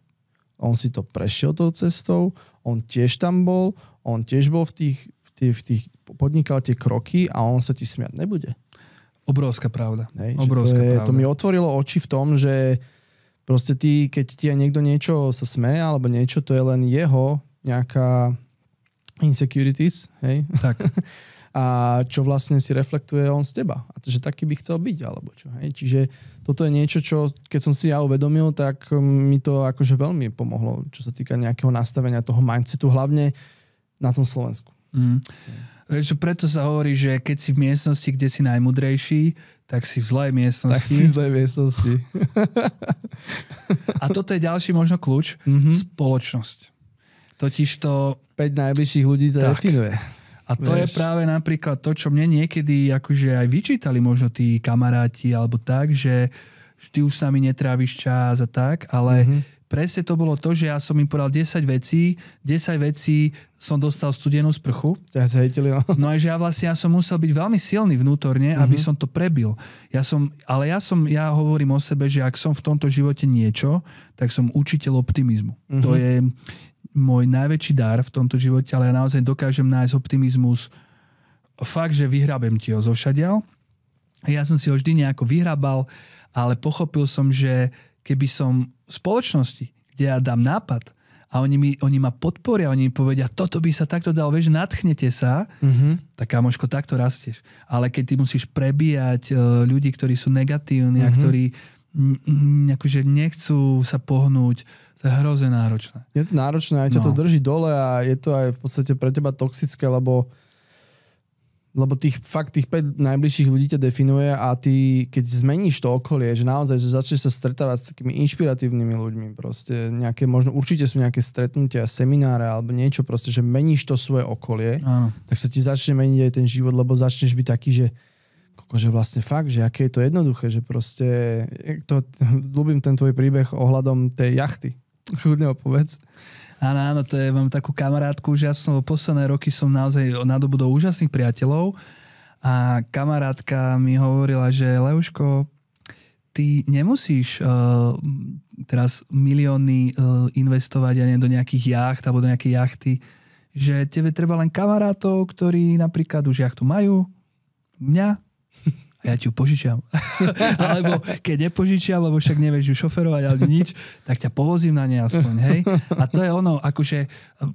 On si to prešiel tou cestou, on tiež tam bol, on tiež bol v tých podnikal tie kroky a on sa ti smiať nebude. Obrovská pravda. Pravda. To mi otvorilo oči v tom, že proste ty, keď ti niekto niečo sa smeje alebo niečo, to je len jeho nejaká insecurities, hej? Tak. A čo vlastne si reflektuje on z teba. A to, že taký by chcel byť, alebo čo. Hej? Čiže toto je niečo, čo keď som si ja uvedomil, tak mi to akože veľmi pomohlo, čo sa týka nejakého nastavenia toho mindsetu, hlavne na tom Slovensku. Preto sa hovorí, že keď si v miestnosti, kde si najmudrejší, tak si v zlej miestnosti. Tak si v zlej miestnosti. A toto je ďalší možno kľúč. Spoločnosť. Totižto... 5 najbližších ľudí to definuje. A to je práve napríklad to, čo mne niekedy akože aj vyčítali možno tí kamaráti alebo tak, že ty už s nami netráviš čas a tak, ale presne to bolo to, že ja som im povedal 10 vecí som dostal studenú sprchu. Ja sa hejtili, no. No a že ja som musel byť veľmi silný vnútorne, aby som to prebil. Ja hovorím o sebe, že ak som v tomto živote niečo, tak som učiteľ optimizmu. To je môj najväčší dar v tomto živote, ale ja naozaj dokážem nájsť optimizmus fakt, že vyhrabem ti ho zovšadiaľ. Ja som si ho vždy nejako vyhrabal, ale pochopil som, že keby som v spoločnosti, kde ja dám nápad a oni ma podporia, oni mi povedia, toto by sa takto dalo, vieš, nadchnete sa, tak kamoško, takto rastieš. Ale keď ty musíš prebíjať ľudí, ktorí sú negatívni a ktorí akože nechcú sa pohnúť, to je hrozne náročné. Je to náročné, aj ťa to drží dole a je to aj v podstate pre teba toxické, lebo tých 5 najbližších ľudí ťa definuje a ty, keď zmeníš to okolie, že naozaj, že začneš sa stretávať s takými inšpiratívnymi ľuďmi, proste nejaké, možno určite sú nejaké stretnutia, semináre alebo niečo proste, že meníš to svoje okolie, tak sa ti začne meniť aj ten život, lebo začneš byť taký, že vlastne fakt, že aké je to jednoduché, že proste, ľúbim ten tvoj príbeh ohľadom tej jachty. Chudne ho povedz. Áno, mám takú kamarátku úžasnú. Posledné roky som naozaj nadobudol úžasných priateľov a kamarátka mi hovorila, že Leuško, ty nemusíš teraz milióny investovať ani do nejakých jacht alebo do nejakej jachty, že tebe treba len kamarátov, ktorí napríklad už jachtu majú, mňa, a ja ti ju požičiam. Alebo keď nepožičiam, lebo však nevieš ju šoferovať, ale nič, tak ťa povozím na ne aspoň, hej. A to je ono, akože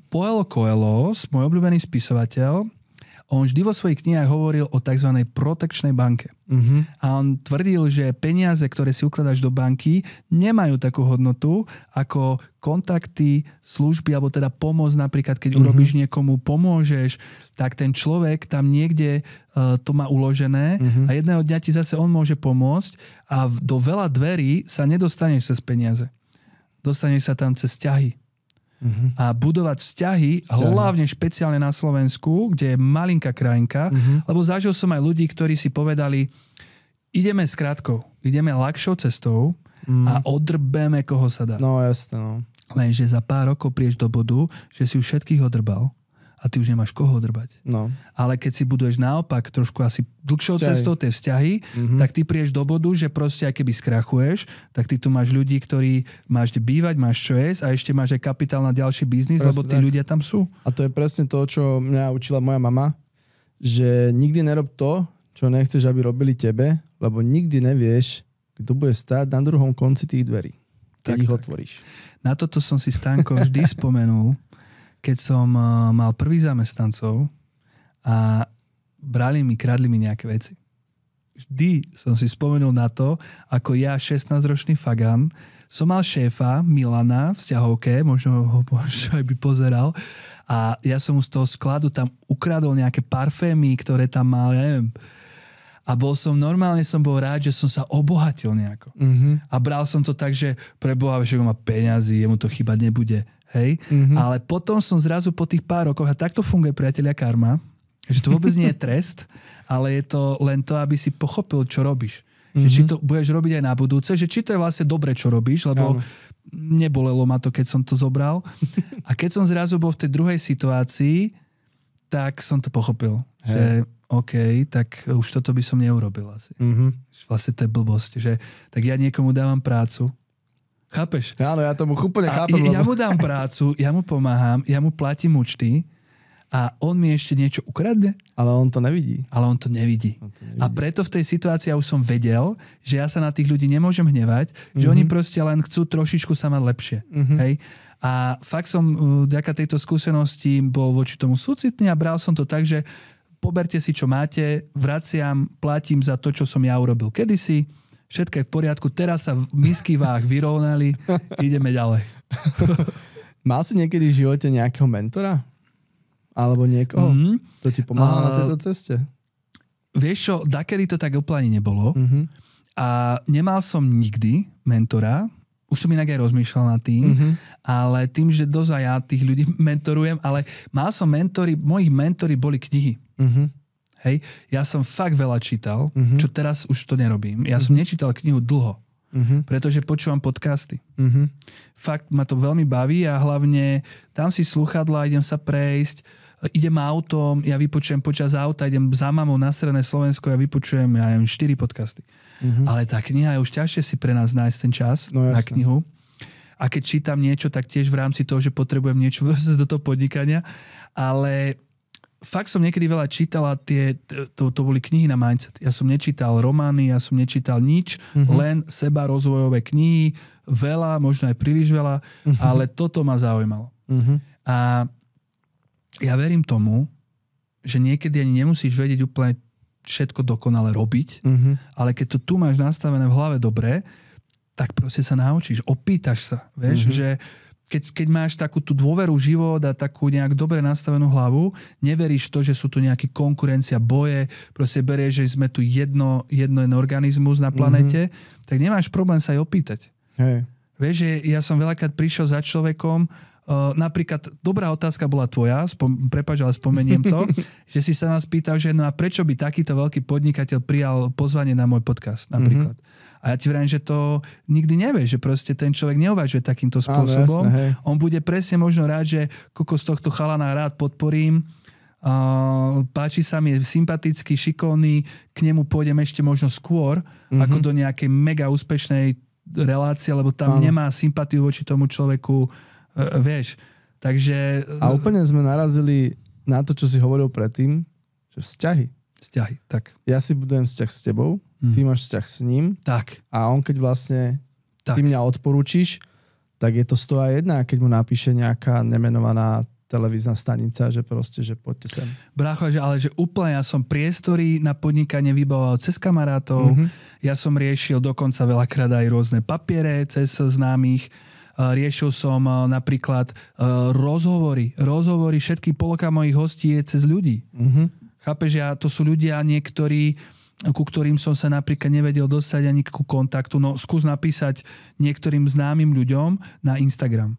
Paulo Coelho, môj obľúbený spisovateľ, on vždy vo svojich knihách hovoril o tzv. Protekčnej banke. A on tvrdil, že peniaze, ktoré si ukladáš do banky, nemajú takú hodnotu ako kontakty, služby, alebo teda pomoc napríklad, keď urobíš niekomu, pomôžeš, tak ten človek tam niekde to má uložené a jedného dňa ti zase on môže pomôcť a do veľa dverí sa nedostaneš cez peniaze. Dostaneš sa tam cez vzťahy. A budovať vzťahy, hlavne špeciálne na Slovensku, kde je malinká krajinka, lebo zažil som aj ľudí, ktorí si povedali, ideme skrátkou, ideme ľahšou cestou a odrbeme, koho sa dá. No jasne, no. Lenže za pár rokov prídeš do bodu, že si už všetkých odrbal a ty už nemáš koho odrbať. No. Ale keď si buduješ naopak trošku asi dlhšou cestou tie vzťahy, tak ty prídeš do bodu, že proste aj keby skrachuješ, tak ty tu máš ľudí, ktorí máš kde bývať, máš čo jesť a ešte máš aj kapitál na ďalší biznis, presne, lebo tí ľudia tam sú. A to je presne to, čo mňa učila moja mama, že nikdy nerob to, čo nechceš, aby robili tebe, lebo nikdy nevieš, kto bude stáť na druhom konci tých dverí, keď ich otvoríš. Na toto som si, Stanko, vždy spomenul, keď som mal prvých zamestnancov a kradli mi nejaké veci. Vždy som si spomenul na to, ako ja, 16-ročný Fagan, som mal šéfa Milana v vzťahovke, možno ho aj by pozeral, a ja som mu z toho skladu tam ukradol nejaké parfémy, ktoré tam mal, ja neviem. A normálne som bol rád, že som sa obohatil nejako. A bral som to tak, že pre Boha, že ho má peňazí, jemu to chýbať nebude. Hej? Ale potom som zrazu po tých pár rokoch, a takto funguje, priatelia, karma, že to vôbec nie je trest, ale je to len to, aby si pochopil, čo robíš. Že či to budeš robiť aj na budúce, že či to je vlastne dobre, čo robíš, lebo nebolelo ma to, keď som to zobral. A keď som zrazu bol v tej druhej situácii, tak som to pochopil, že OK, tak už toto by som neurobil asi. Vlastne to je blbosť, že tak ja niekomu dávam prácu. Chápeš? Áno, ja tomu úplne chápem. Ja mu dám prácu, ja mu pomáham, ja mu platím účty a on mi ešte niečo ukradne. Ale on to nevidí. A preto v tej situácii ja už som vedel, že ja sa na tých ľudí nemôžem hnevať, že oni proste len chcú trošičku sa mať lepšie. Hej? A fakt som vďaka tejto skúsenosti bol voči tomu súcitný a bral som to tak, že poberte si, čo máte, vraciam, platím za to, čo som ja urobil kedysi, všetko je v poriadku, teraz sa misky váh vyrovnali, ideme ďalej. Mal si niekedy v živote nejakého mentora? Alebo niekoho, kto ti pomáha na tejto ceste? Vieš čo, dakedy to tak úplne nebolo. A nemal som nikdy mentora, už som inak aj rozmýšľal nad tým, ale tým, že dosť aj ja tých ľudí mentorujem, ale mal som mojich mentori boli knihy. Hej, ja som fakt veľa čítal, čo teraz už to nerobím. Ja som nečítal knihu dlho, pretože počúvam podcasty. Fakt ma to veľmi baví a hlavne dám si slúchadlá, idem sa prejsť, idem autom, ja vypočujem počas auta, idem za mamou na stredné Slovensko, ja vypočujem, ja neviem, 4 podcasty. Ale tá kniha je už ťažšie si pre nás nájsť ten čas na knihu. A keď čítam niečo, tak tiež v rámci toho, že potrebujem niečo do toho podnikania, ale fakt som niekedy veľa čítala to boli knihy na mindset. Ja som nečítal romány, ja som nečítal nič, len seba rozvojové knihy, veľa, možno aj príliš veľa, ale toto ma zaujímalo. A ja verím tomu, že niekedy ani nemusíš vedieť úplne všetko dokonale robiť, ale keď to tu máš nastavené v hlave dobre, tak proste sa naučíš, opýtaš sa, vieš, že keď máš takú tú dôveru život a takú nejak dobre nastavenú hlavu, neveríš to, že sú tu nejaké konkurencia, boje, proste berieš, že sme tu jedno organizmus na planete, tak nemáš problém sa aj opýtať. Hej. Vieš, že ja som veľakrát prišiel za človekom, napríklad, dobrá otázka bola tvoja, prepáč, ale spomeniem to, že si sa nás pýtal, že no a prečo by takýto veľký podnikateľ prijal pozvanie na môj podcast, napríklad. A ja ti vrajím, že to nikdy nevieš, že proste ten človek neuvažuje takýmto spôsobom. Jasne, on bude presne možno rád, že koľko z tohto chalana rád podporím, páči sa mi, je sympatický, šikovný, k nemu pôjdem ešte možno skôr, ako do nejakej mega úspešnej relácie, lebo tam nemá sympatiu voči tomu človeku, vieš. Takže... A úplne sme narazili na to, čo si hovoril predtým, že vzťahy, tak. Ja si budujem vzťah s tebou, ty máš vzťah s ním. Tak. A on keď vlastne ty mňa odporúčiš, tak je to 101, keď mu napíše nejaká nemenovaná televízna stanica, že proste, že poďte sem. Brácho, ale že úplne ja som priestory na podnikanie vybavoval cez kamarátov, ja som riešil dokonca veľakrát aj rôzne papiere cez známych, riešil som napríklad rozhovory, všetky polka mojich hostí je cez ľudí. Chápeš, to sú ľudia niektorí, ku ktorým som sa napríklad nevedel dostať ani ku kontaktu. No skús napísať niektorým známym ľuďom na Instagram.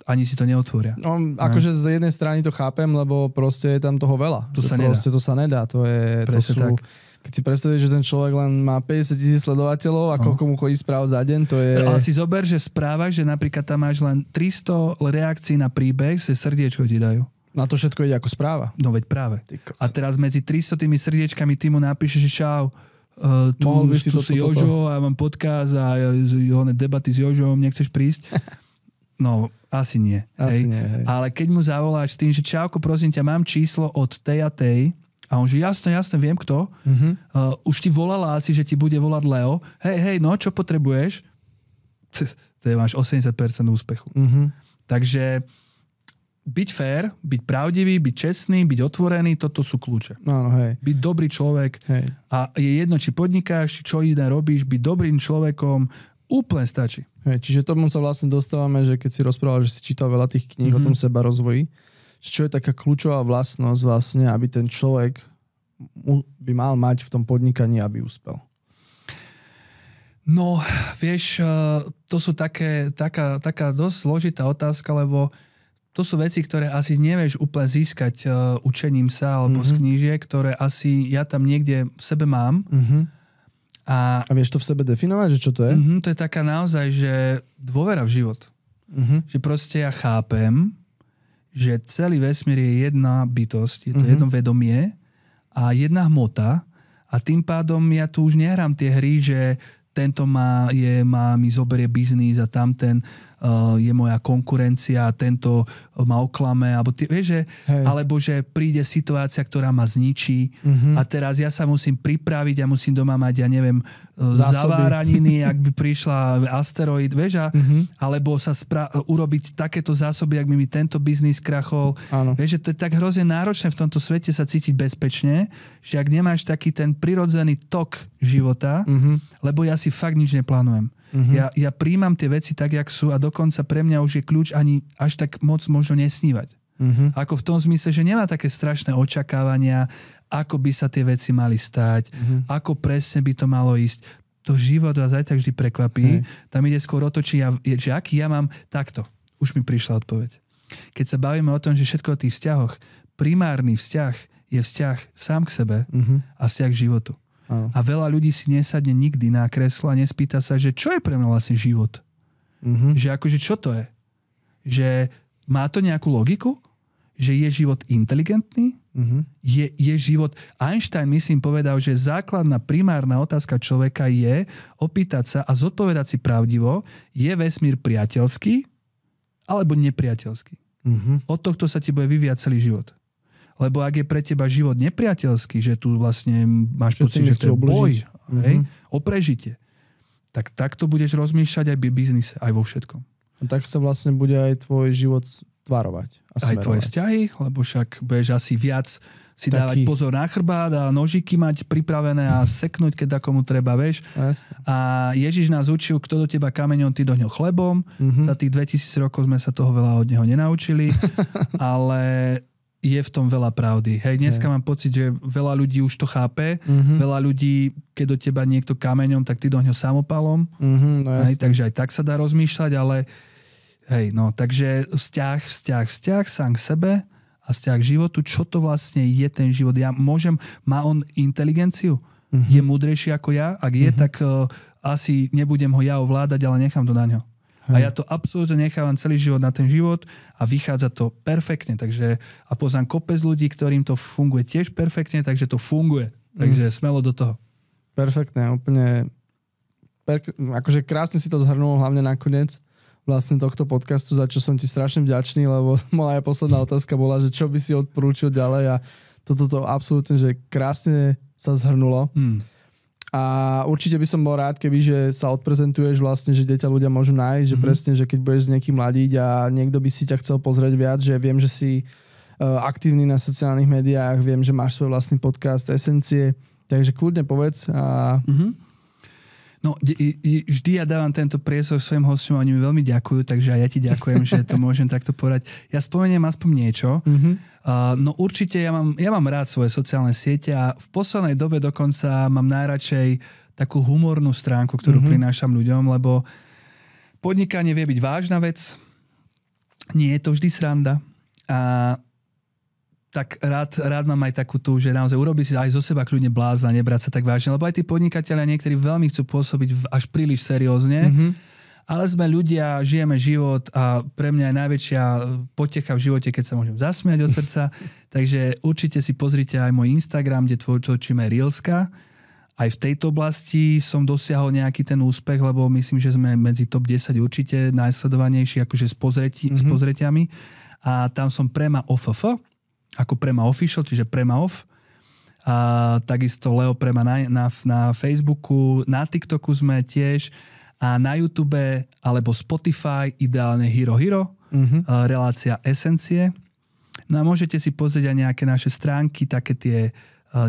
Ani si to neotvoria. No, akože z jednej strany to chápem, lebo proste je tam toho veľa. To sa nedá. To sa nedá. Tak. Keď si predstavíš, že ten človek len má 50,000 sledovateľov a koľko mu chodí správ za deň, to je... Ale si zober, že správaš, že napríklad tam máš len 300 reakcií na príbeh, se srdiečko ti dajú. Na to všetko ide ako správa. No veď práve. A teraz medzi 300 tými srdiečkami ty mu napíšeš, že čau, tu si Jožo a ja mám podcast a debaty s Jožom, nechceš prísť? No, asi nie. Hej. Ale keď mu zavoláš tým, že čauko, prosím ťa, mám číslo od tej a tej, a on že jasne, viem kto, už ti volala asi, že ti bude volať Leo, hej, no, čo potrebuješ? To je máš 80% úspechu. Takže byť fair, byť pravdivý, byť čestný, byť otvorený, toto sú kľúče. Áno, hej. Byť dobrý človek. Hej. A je jedno, či podnikáš, čo iné robíš, byť dobrým človekom, úplne stačí. Hej, čiže tomu sa vlastne dostávame, že keď si rozprával, že si čítal veľa tých kníh o tom seba rozvoji, čo je taká kľúčová vlastnosť vlastne, aby ten človek by mal mať v tom podnikaní, aby uspel. No, vieš, to sú taká dosť zložitá otázka, lebo to sú veci, ktoré asi nevieš úplne získať učením sa alebo z knížiek, ktoré asi ja tam niekde v sebe mám. A vieš to v sebe definovať, že čo to je? To je taká naozaj, že dôvera v život. Že proste ja chápem, že celý vesmír je jedna bytosť, je to jedno vedomie a jedna hmota a tým pádom ja tu už nehrám tie hry, že tento mi zoberie biznis a tamten je moja konkurencia a tento ma oklame, alebo alebo že príde situácia, ktorá ma zničí a teraz ja sa musím pripraviť a musím doma mať, ja neviem, zaváraniny, ak by prišla asteroid, vieš, alebo sa urobiť takéto zásoby, ak by mi tento biznis krachol. Áno. Vieš, že to je tak hrozne náročné v tomto svete sa cítiť bezpečne, že ak nemáš taký ten prirodzený tok života, lebo ja si fakt nič neplánujem. Ja príjmam tie veci tak, jak sú a dokonca pre mňa už je kľúč ani až tak moc možno nesnívať. Ako v tom zmysle, že nemá také strašné očakávania, ako by sa tie veci mali stať, ako presne by to malo ísť. To život vás aj tak vždy prekvapí. Tam ide skôr o to, že aký ja mám takto. Už mi prišla odpoveď. Keď sa bavíme o tom, že všetko o tých vzťahoch, primárny vzťah je vzťah sám k sebe a vzťah k životu. A veľa ľudí si nesadne nikdy na kreslo a nespýta sa, že čo je pre mňa vlastne život. Že akože čo to je? Že má to nejakú logiku? Že je život inteligentný? Je život... Einstein, myslím, povedal, že základná primárna otázka človeka je opýtať sa a zodpovedať si pravdivo, je vesmír priateľský alebo nepriateľský. Od tohto sa ti bude vyvíjať celý život. Lebo ak je pre teba život nepriateľský, že tu vlastne máš Všetci pocit, že to je boj, o prežitie, tak takto budeš rozmýšľať aj v biznise, aj vo všetkom. A tak sa vlastne bude aj tvoj život tvarovať a smerovať. Aj tvoje vzťahy, lebo však budeš asi viac si dávať pozor na chrbát a nožiky mať pripravené a seknúť, keď komu treba, vieš. Jasne. A Ježiš nás učil, kto do teba kameňom, ty do ňoho chlebom. Za tých 2000 rokov sme sa toho veľa od neho nenaučili, ale je v tom veľa pravdy. Hej, dneska mám pocit, že veľa ľudí už to chápe. Veľa ľudí, keď do teba niekto kameňom, tak ty do ňoho samopalom. No hej, takže aj tak sa dá rozmýšľať, ale hej, no, takže vzťah sám k sebe a vzťah k životu, čo to vlastne je ten život. Má on inteligenciu? Je múdrejší ako ja? Ak je, tak asi nebudem ho ja ovládať, ale nechám to na ňo. A ja to absolútne nechávam celý život na ten život a vychádza to perfektne. Takže, a poznám kopec ľudí, ktorým to funguje tiež perfektne, takže to funguje. Takže smelo do toho. Perfektne, úplne akože krásne si to zhrnul, hlavne nakoniec vlastne tohto podcastu, za čo som ti strašne vďačný, lebo moja posledná otázka bola, že čo by si odporúčil ďalej a toto absolútne, že krásne sa zhrnulo. A určite by som bol rád, keby že sa odprezentuješ vlastne, že kde ťa ľudia môžu nájsť, že presne, že keď budeš s niekým mladiť a niekto by si ťa chcel pozrieť viac, že viem, že si aktívny na sociálnych médiách, viem, že máš svoj vlastný podcast Esencie, takže kľudne povedz a... No, vždy ja dávam tento priestor svojim hosťom a oni mi veľmi ďakujú, takže aj ja ti ďakujem, že to môžem takto povedať. Ja spomeniem aspoň niečo. No určite ja mám rád svoje sociálne siete a v poslednej dobe dokonca mám najradšej takú humornú stránku, ktorú prinášam ľuďom, lebo podnikanie vie byť vážna vec, nie je to vždy sranda a tak rád mám aj takú tú, že naozaj urobí si aj zo seba kľudne blázna, nebrať sa tak vážne, lebo aj tí podnikatelia niektorí veľmi chcú pôsobiť až príliš seriózne, ale sme ľudia, žijeme život a pre mňa je najväčšia potecha v živote, keď sa môžem zasmiať od srdca, takže určite si pozrite aj môj Instagram, kde točíme Reelska. Aj v tejto oblasti som dosiahol nejaký ten úspech, lebo myslím, že sme medzi top 10 určite najsledovanejší, akože s pozretiami. A tam som Prema OFF, ako Prema Official, čiže Prema Off. A takisto Leo Prema na Facebooku, na TikToku sme tiež a na YouTube alebo Spotify ideálne Hero Hero, relácia Esencie. No a môžete si pozrieť aj nejaké naše stránky, také tie,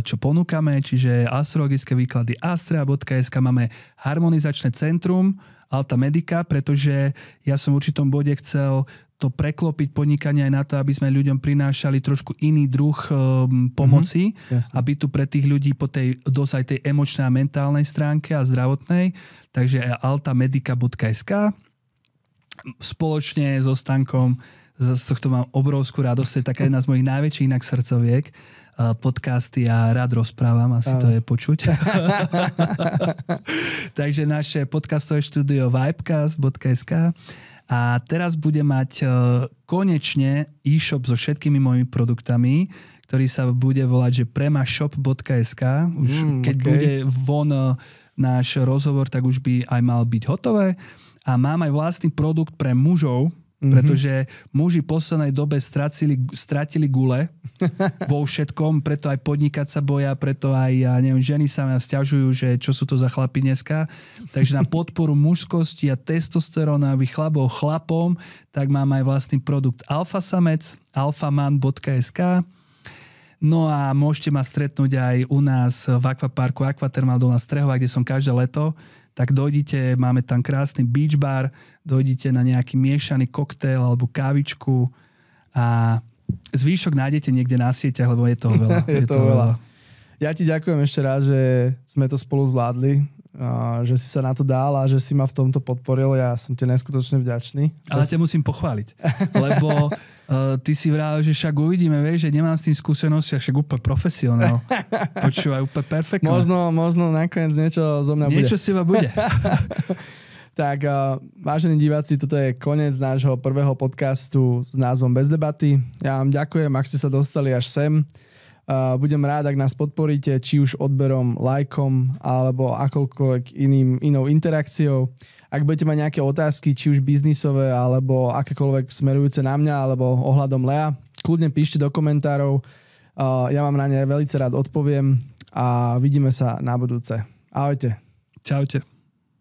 čo ponúkame, čiže astrologické výklady astrea.sk, máme harmonizačné centrum Alta Medica, pretože ja som v určitom bode chcel to preklopiť podnikanie aj na to, aby sme ľuďom prinášali trošku iný druh pomoci, aby tu pre tých ľudí po tej dosť aj tej emočnej a mentálnej stránke a zdravotnej. Takže altamedica.sk spoločne so Stankom, z tohto mám obrovskú radosť, to je taká jedna z mojich najväčších inak srdcoviek, podcasty a rád rozprávam, asi to je počuť. Takže naše podcastové štúdio vibecast.sk a teraz bude mať konečne e-shop so všetkými mojimi produktami, ktorý sa bude volať, že premashop.sk. Už keď bude von náš rozhovor, tak už by aj mal byť hotové. A mám aj vlastný produkt pre mužov, pretože muži v poslednej dobe stratili gule vo všetkom, preto aj podnikať sa boja, preto aj, ženy sa ma sťažujú, že čo sú to za chlapi dneska. Takže na podporu mužskosti a testosterónových chlapom, tak mám aj vlastný produkt Alfa Samec, alfaman.sk. No a môžete ma stretnúť aj u nás v Aquaparku Aquatermal Dolná Strehová, kde som každé leto. Tak dojdite, máme tam krásny beach bar, dojdite na nejaký miešaný koktail alebo kávičku a zvýšok nájdete niekde na sieťach, lebo je toho veľa. je toho veľa. Ja ti ďakujem ešte raz, že sme to spolu zvládli, že si sa na to dal a že si ma v tomto podporil. Ja som ti neskutočne vďačný. Ale ťa musím pochváliť, lebo ty si vravel, že však uvidíme, vieš, že nemám s tým skúsenosti, však úplne profesionál. Počúvaj, úplne perfektné. Možno nakoniec niečo zo mňa bude. Niečo z teba bude. Tak, vážení diváci, toto je koniec nášho prvého podcastu s názvom Bez debaty. Ja vám ďakujem, ak ste sa dostali až sem. Budem rád, ak nás podporíte, či už odberom, lajkom, alebo akoľkoľvek inou interakciou. Ak budete mať nejaké otázky, či už biznisové, alebo akékoľvek smerujúce na mňa, alebo ohľadom Lea, kľudne píšte do komentárov. Ja vám na ne veľmi rád odpoviem a vidíme sa na budúce. Ahojte. Čaute.